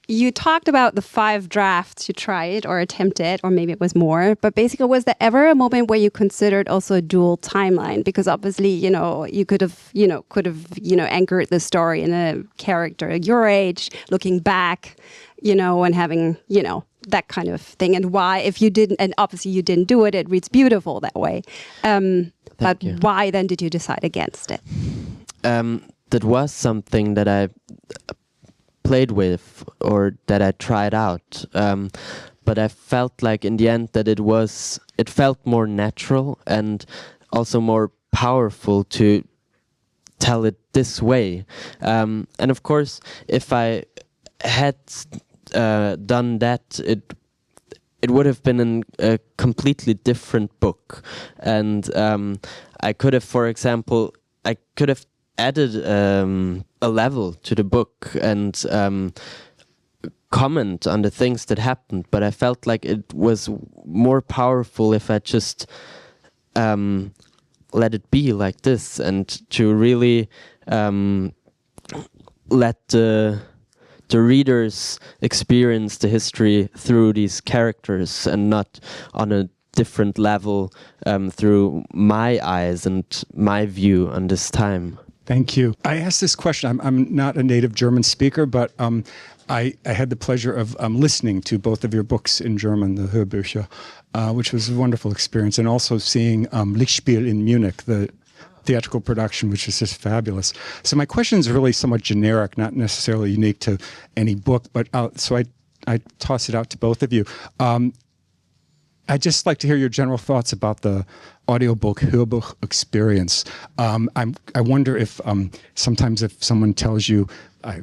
You talked about the 5 drafts you tried or attempted, or maybe it was more, but basically, was there ever a moment where you considered also a dual timeline? Because obviously, you could have anchored the story in a character at your age, looking back, and having, that kind of thing. And why, if you didn't, and obviously you didn't do it, it reads beautiful that way. But why then did you decide against it? That was something that I played with, or that I tried out, but I felt like in the end that it felt more natural and also more powerful to tell it this way. And of course, if I had done that, it would have been a completely different book, and I could have, for example, added a level to the book and comment on the things that happened, but I felt like it was more powerful if I just let it be like this, and to really let the readers experience the history through these characters and not on a different level through my eyes and my view on this time. Thank you. I asked this question. I'm not a native German speaker, but I had the pleasure of listening to both of your books in German, the Hörbücher, which was a wonderful experience, and also seeing Lichtspiel in Munich, the theatrical production, which is just fabulous. So my question is really somewhat generic, not necessarily unique to any book, but so I toss it out to both of you. I'd just like to hear your general thoughts about the audiobook Hörbuch experience. I wonder if sometimes if someone tells you,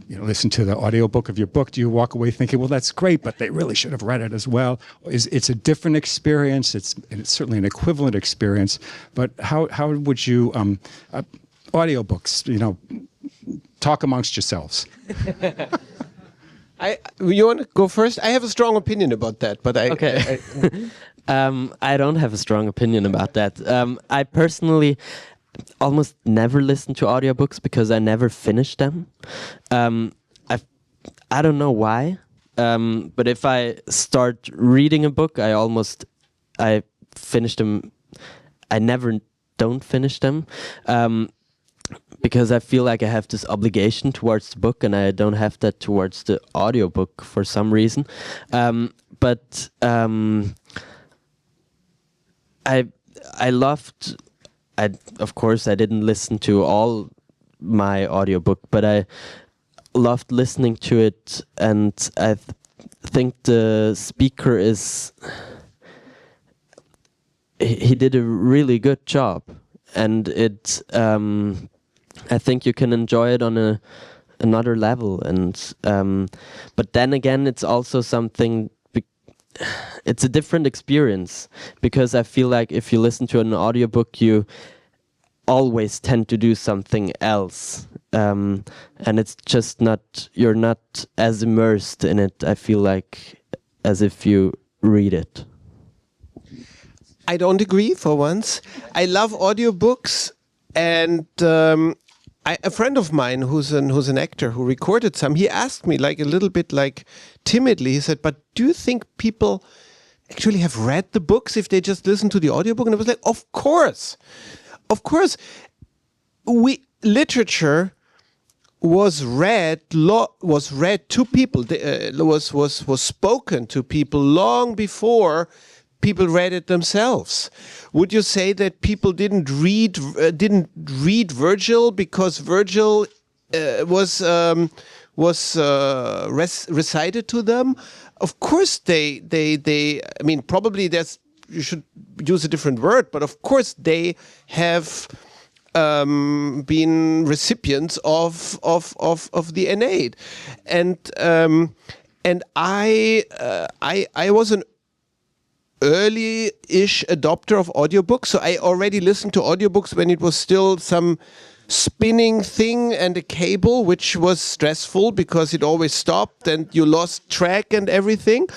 listen to the audiobook of your book, do you walk away thinking, well, that's great, but they really should have read it as well? It's a different experience. It's certainly an equivalent experience. But how would you audiobooks? Talk amongst yourselves. You want to go first? I have a strong opinion about that, but Okay. I don't have a strong opinion about that. I personally almost never listen to audiobooks because I never finish them. I don't know why, but if I start reading a book, I finish them. I never don't finish them. Because I feel like I have this obligation towards the book, and I don't have that towards the audiobook for some reason. Of course, I didn't listen to all my audiobook, but I loved listening to it, and I think the speaker he did a really good job, and I think you can enjoy it on another level, and but then again, it's also something. It's a different experience, because I feel like if you listen to an audiobook, you always tend to do something else, and it's just you're not as immersed in it, I feel like, as if you read it. I don't agree for once. I love audiobooks, and a friend of mine who's an actor who recorded some, he asked me like a little bit like timidly, he said, but do you think people actually have read the books if they just listen to the audiobook? And I was like, of course. Literature was read to people, was spoken to people long before people read it themselves. Would you say that people didn't read Virgil because Virgil was recited to them? Of course, they. I mean, probably you should use a different word, but of course they have been recipients of the Aeneid, and I was an early-ish adopter of audiobooks, so I already listened to audiobooks when it was still some spinning thing and a cable, which was stressful because it always stopped and you lost track and everything.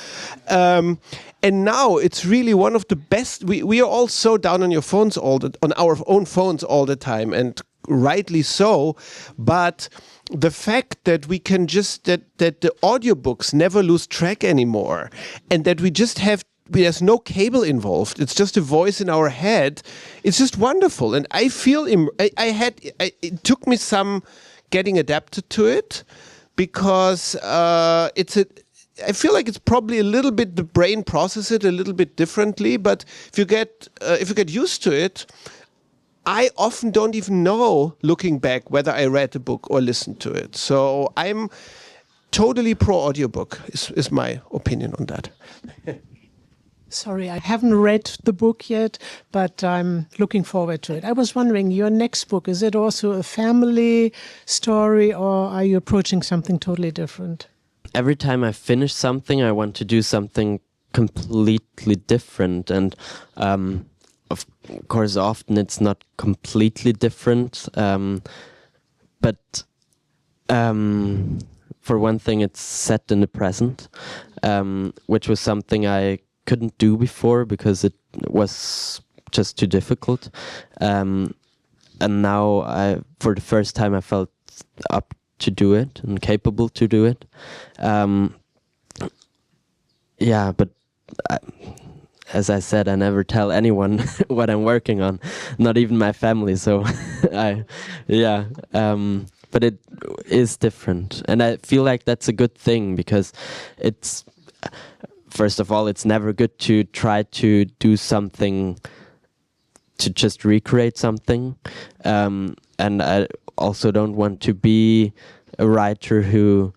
And now it's really one of the best. We are all so down on on our own phones all the time, and rightly so. But the fact that we can that the audiobooks never lose track anymore, and that we just there's no cable involved. It's just a voice in our head. It's just wonderful, and I feel it took me some getting adapted to it, because I feel like it's probably a little bit, the brain processes it a little bit differently. But if you get used to it, I often don't even know, looking back, whether I read a book or listened to it. So I'm totally pro audiobook. Is my opinion on that. Sorry, I haven't read the book yet, but I'm looking forward to it. I was wondering, your next book, is it also a family story, or are you approaching something totally different? Every time I finish something, I want to do something completely different. And of course, often it's not completely different. But for one thing, it's set in the present, which was something I couldn't do before because it was just too difficult, and now for the first time I felt up to do it and capable to do it. But as I said, I never tell anyone what I'm working on, not even my family. So but it is different, and I feel like that's a good thing, because it's, first of all, it's never good to try to do something to just recreate something. And I also don't want to be a writer who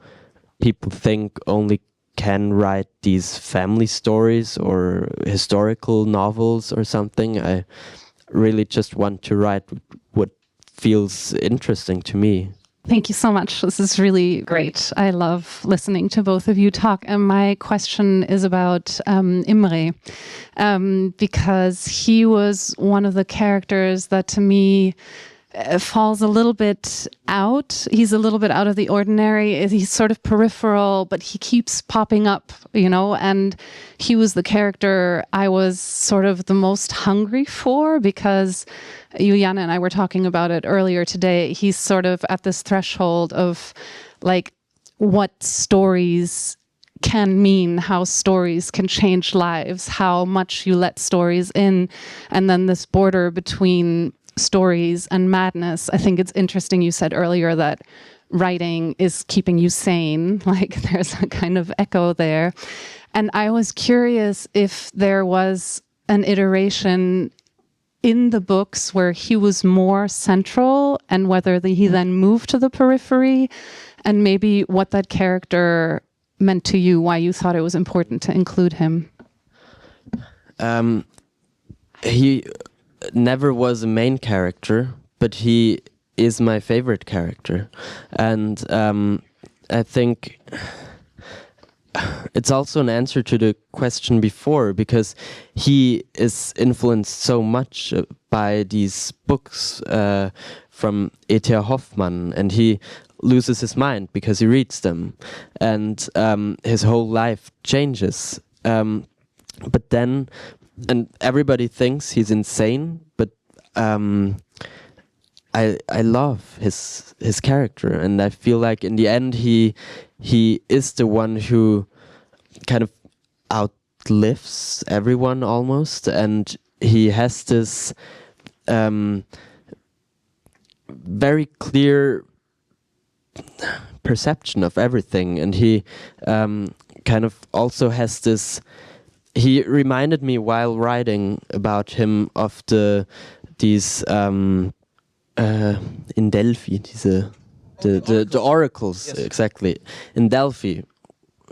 people think only can write these family stories or historical novels or something. I really just want to write what feels interesting to me. Thank you so much. This is really great. I love listening to both of you talk. And my question is about Imre, because he was one of the characters that to me falls a little bit out. He's a little bit out of the ordinary. He's sort of peripheral, but he keeps popping up, and he was the character I was sort of the most hungry for, because Juliana and I were talking about it earlier today. He's sort of at this threshold of like what stories can mean, how stories can change lives, how much you let stories in, and then this border between stories and madness. I think it's interesting you said earlier that writing is keeping you sane, like there's a kind of echo there. And I was curious if there was an iteration in the books where he was more central and whether he then moved to the periphery, and maybe what that character meant to you, why you thought it was important to include him. He never was a main character, but he is my favorite character. And I think it's also an answer to the question before, because he is influenced so much by these books from E.T.A. Hoffmann, and he loses his mind because he reads them, and his whole life changes. But then, and everybody thinks he's insane, but I love his character, and I feel like in the end he is the one who kind of outlives everyone almost, and he has this very clear perception of everything, and he kind of also has this. He reminded me while writing about him of these in Delphi, the oracles, yes. Exactly, in Delphi,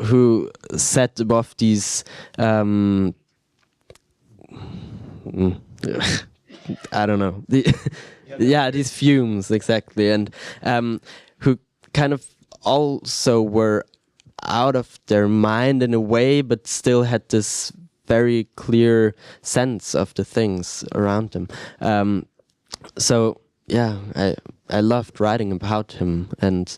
who sat above these I don't know, these fumes, exactly, and who kind of also were out of their mind in a way, but still had this very clear sense of the things around them. So yeah, I loved writing about him, and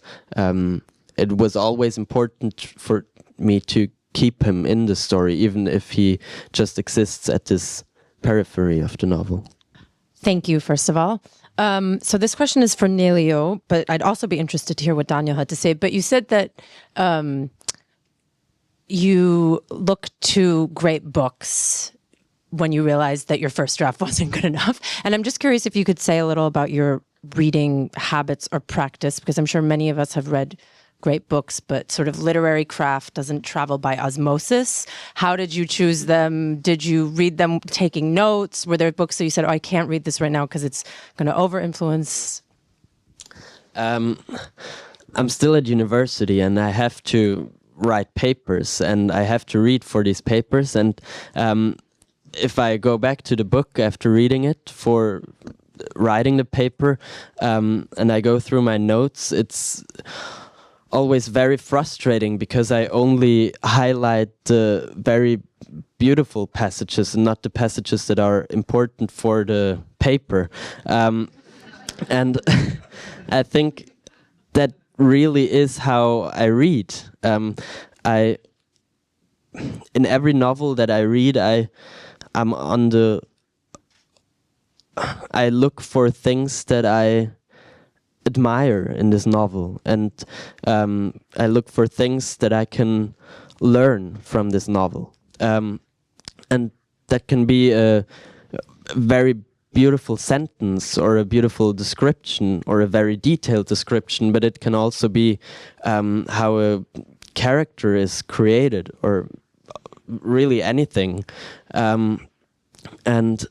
it was always important for me to keep him in the story, even if he just exists at this periphery of the novel. Thank you, first of all. So this question is for Nelio, but I'd also be interested to hear what Daniel had to say. But you said that you look to great books when you realized that your first draft wasn't good enough. And I'm just curious if you could say a little about your reading habits or practice, because I'm sure many of us have read great books, but sort of literary craft doesn't travel by osmosis. How did you choose them? Did you read them taking notes? Were there books that you said, I can't read this right now because it's going to over-influence? I'm still at university, and I have to write papers, and I have to read for these papers. And if I go back to the book after reading it for writing the paper, and I go through my notes, it's always very frustrating because I only highlight the very beautiful passages and not the passages that are important for the paper. And I think that really is how I read. In every novel that I read, I look for things that I admire in this novel, and I look for things that I can learn from this novel, and that can be a very beautiful sentence or a beautiful description or a very detailed description, but it can also be how a character is created, or really anything. And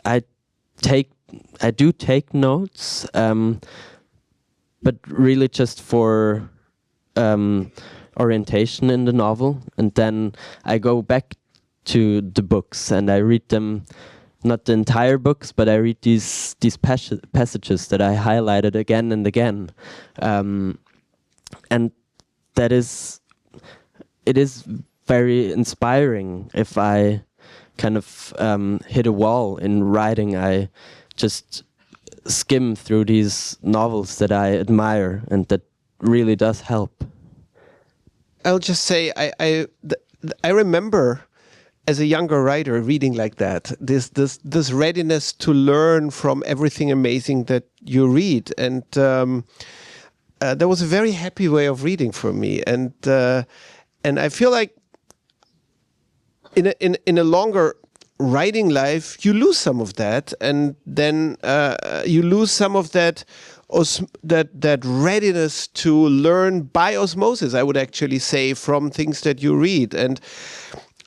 I do take notes, but really just for orientation in the novel, and then I go back to the books and I read them, not the entire books, but I read these passages that I highlighted again and again, and it is very inspiring. If I kind of hit a wall in writing, I just skim through these novels that I admire, and that really does help. I'll just say I remember as a younger writer reading like that, this readiness to learn from everything amazing that you read, and that was a very happy way of reading for me, and I feel like in a longer writing life you lose some of that, and then you lose some of that readiness to learn by osmosis, I would actually say, from things that you read. And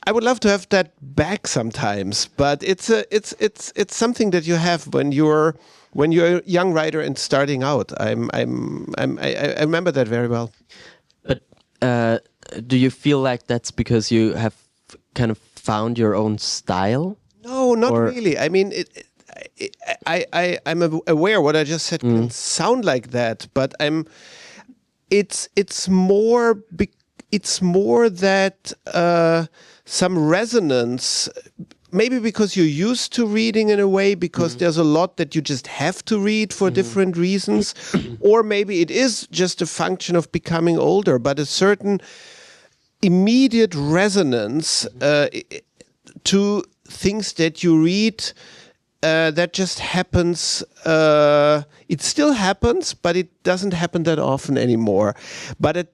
I would love to have that back sometimes, but it's something that you have when you're a young writer and starting out. I remember that very well. But do you feel like that's because you have kind of found your own style? No, not really. I mean, I'm aware what I just said can sound like that, but it's more that some resonance, maybe because you're used to reading in a way, because there's a lot that you just have to read for different reasons, or maybe it is just a function of becoming older, but a certain immediate resonance to things that you read that just happens. It still happens, but it doesn't happen that often anymore. But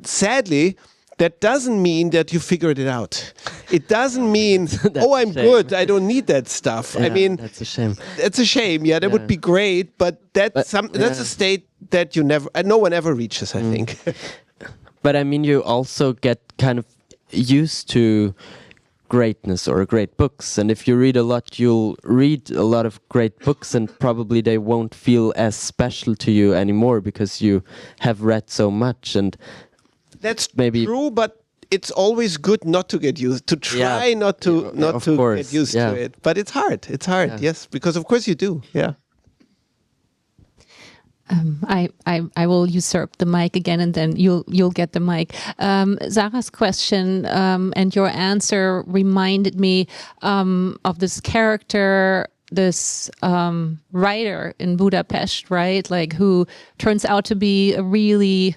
sadly, that doesn't mean that you figured it out. It doesn't mean, I'm good, I don't need that stuff. Yeah, I mean, that's a shame. That's a shame. Yeah, that would be great, but that's a state that no one ever reaches, I think. But I mean, you also get kind of used to greatness or great books, and if you read a lot, you'll read a lot of great books, and probably they won't feel as special to you anymore because you have read so much. And that's maybe true, but it's always good not to get used to try not to get used to it. But it's hard. It's hard, yes, because of course you do. Yeah. I will usurp the mic again, and then you'll get the mic. Sarah's question and your answer reminded me of this character, this writer in Budapest, right? Like, who turns out to be a really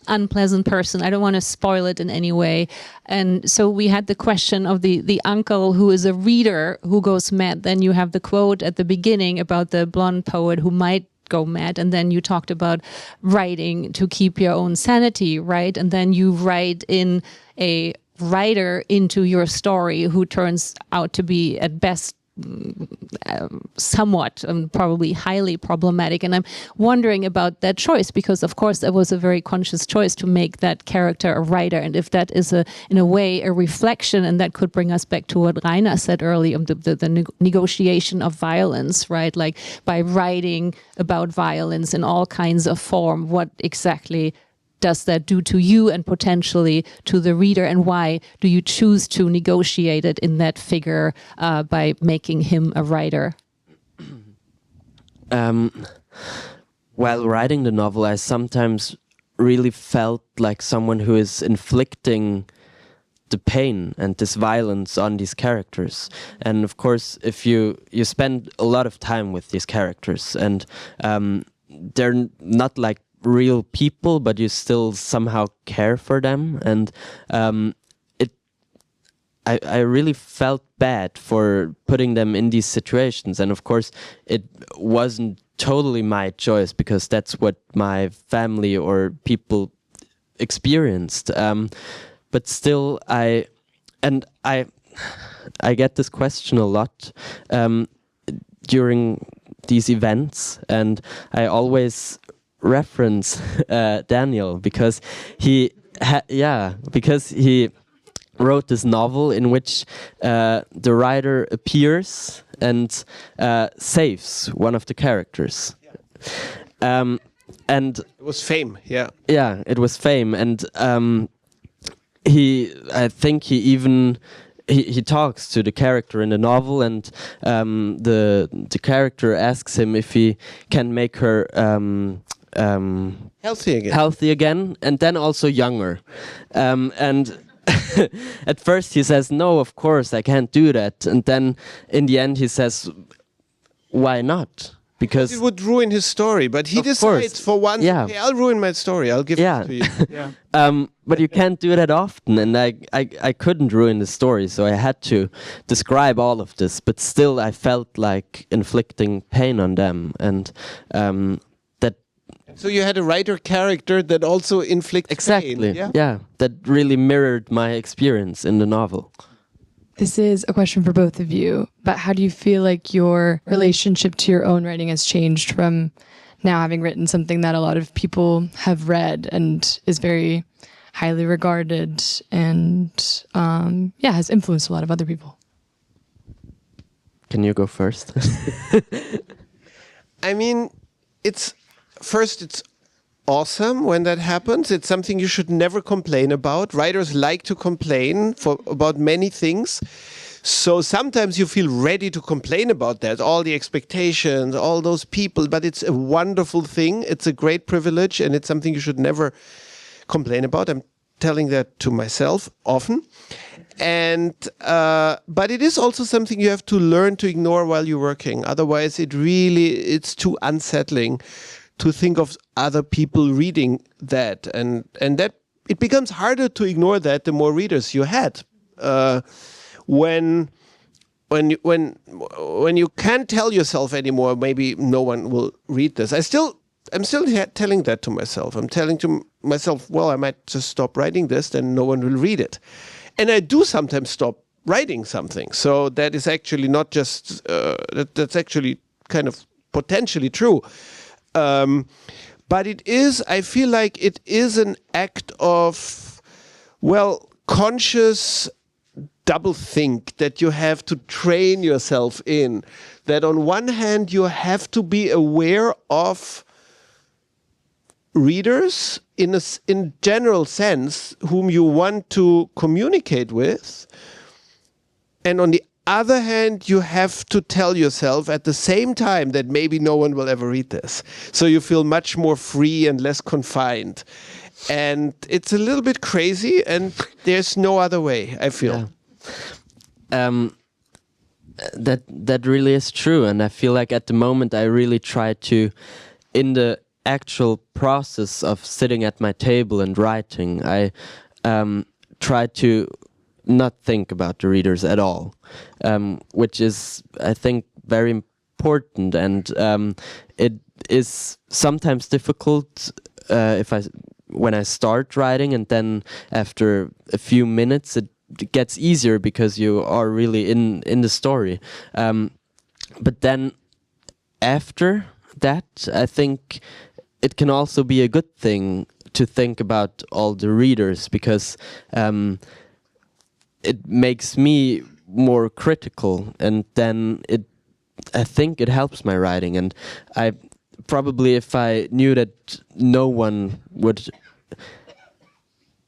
unpleasant person. I don't want to spoil it in any way. And so we had the question of the uncle who is a reader who goes mad. Then you have the quote at the beginning about the blonde poet who might go mad, and then you talked about writing to keep your own sanity, right? And then you write in a writer into your story who turns out to be at best somewhat probably highly problematic. And I'm wondering about that choice, because of course that was a very conscious choice to make that character a writer, and if that is in a way a reflection, and that could bring us back to what Rainer said earlier, the negotiation of violence, right? Like, by writing about violence in all kinds of form, what exactly does that do to you and potentially to the reader, and why do you choose to negotiate it in that figure by making him a writer? While writing the novel, I sometimes really felt like someone who is inflicting the pain and this violence on these characters. And of course, if you spend a lot of time with these characters, and they're not like real people, but you still somehow care for them, and I really felt bad for putting them in these situations. And of course it wasn't totally my choice, because that's what my family or people experienced, but still I get this question a lot during these events, and I always reference Daniel, because he wrote this novel in which the writer appears and saves one of the characters. and it was fame. Yeah. Yeah, it was fame, and I think he even he talks to the character in the novel, and the character asks him if he can make her healthy again, and then also younger, and. At first he says, no, of course I can't do that, and then in the end he says, why not? Because it would ruin his story, but he decides for once, okay, I'll ruin my story, I'll give it to you. But you can't do that often, and I couldn't ruin the story, so I had to describe all of this, but still I felt like inflicting pain on them, and so you had a writer character that also inflicts pain. Yeah, that really mirrored my experience in the novel. This is a question for both of you, but how do you feel like your relationship to your own writing has changed from now having written something that a lot of people have read and is very highly regarded and has influenced a lot of other people? Can you go first? I mean, it's awesome when that happens. It's something you should never complain about. Writers like to complain about many things. So sometimes you feel ready to complain about that, all the expectations, all those people, but it's a wonderful thing. It's a great privilege, and it's something you should never complain about. I'm telling that to myself often. And but it is also something you have to learn to ignore while you're working. Otherwise, it's too unsettling to think of other people reading that, and that it becomes harder to ignore that the more readers you had. When you can't tell yourself anymore, maybe no one will read this. I'm still telling that to myself. I'm telling to myself, well, I might just stop writing this, then no one will read it. And I do sometimes stop writing something. So that is actually not just that's actually kind of potentially true. But I feel like it is an act of, conscious doublethink that you have to train yourself in. That on one hand, you have to be aware of readers in general sense whom you want to communicate with. And on the other hand, you have to tell yourself at the same time that maybe no one will ever read this. So you feel much more free and less confined. And it's a little bit crazy, and there's no other way, I feel. Yeah. That really is true. And I feel like at the moment I really try to, in the actual process of sitting at my table and writing, I try to not think about the readers at all, which is, I think, very important, and it is sometimes difficult when I start writing, and then after a few minutes it gets easier because you are really in the story. But then after that, I think it can also be a good thing to think about all the readers, because it makes me more critical, and then I think it helps my writing. And I probably, if I knew that no one would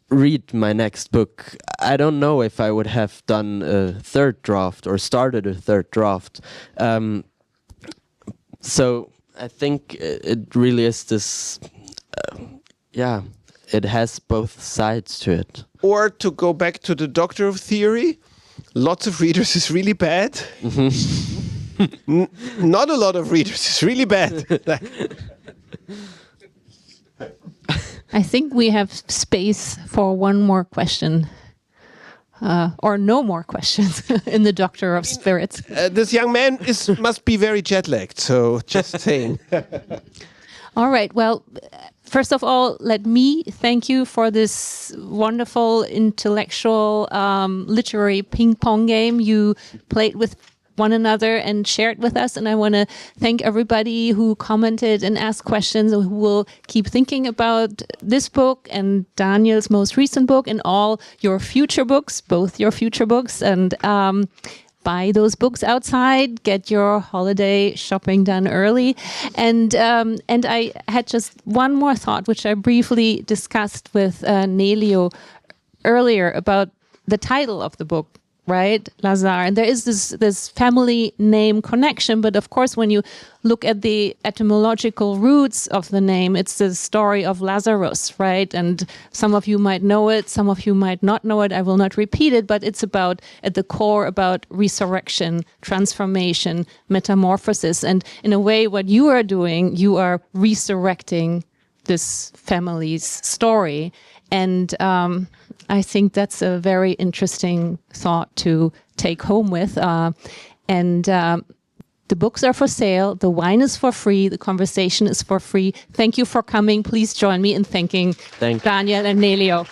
read my next book, I don't know if I would have done a third draft or started a third draft. So I think it really is this, it has both sides to it. Or to go back to the Doctor of Theory, lots of readers is really bad. Mm-hmm. Not a lot of readers is really bad. I think we have space for one more question. Or no more questions in the Doctor of Spirits. This young man must be very jet-lagged, so just saying. All right. Well, first of all, let me thank you for this wonderful intellectual literary ping pong game you played with one another and shared with us. And I want to thank everybody who commented and asked questions, who will keep thinking about this book and Daniel's most recent book and all your future books, both your future books. And buy those books outside, get your holiday shopping done early. And I had just one more thought, which I briefly discussed with Nelio earlier about the title of the book, right? Lázár. And there is this family name connection, but of course, when you look at the etymological roots of the name, it's the story of Lazarus, right? And some of you might know it, some of you might not know it. I will not repeat it, but it's about, at the core, about resurrection, transformation, metamorphosis. And in a way, what you are doing, you are resurrecting this family's story. And I think that's a very interesting thought to take home with. The books are for sale. The wine is for free. The conversation is for free. Thank you for coming. Please join me in thanking Daniel and Nelio.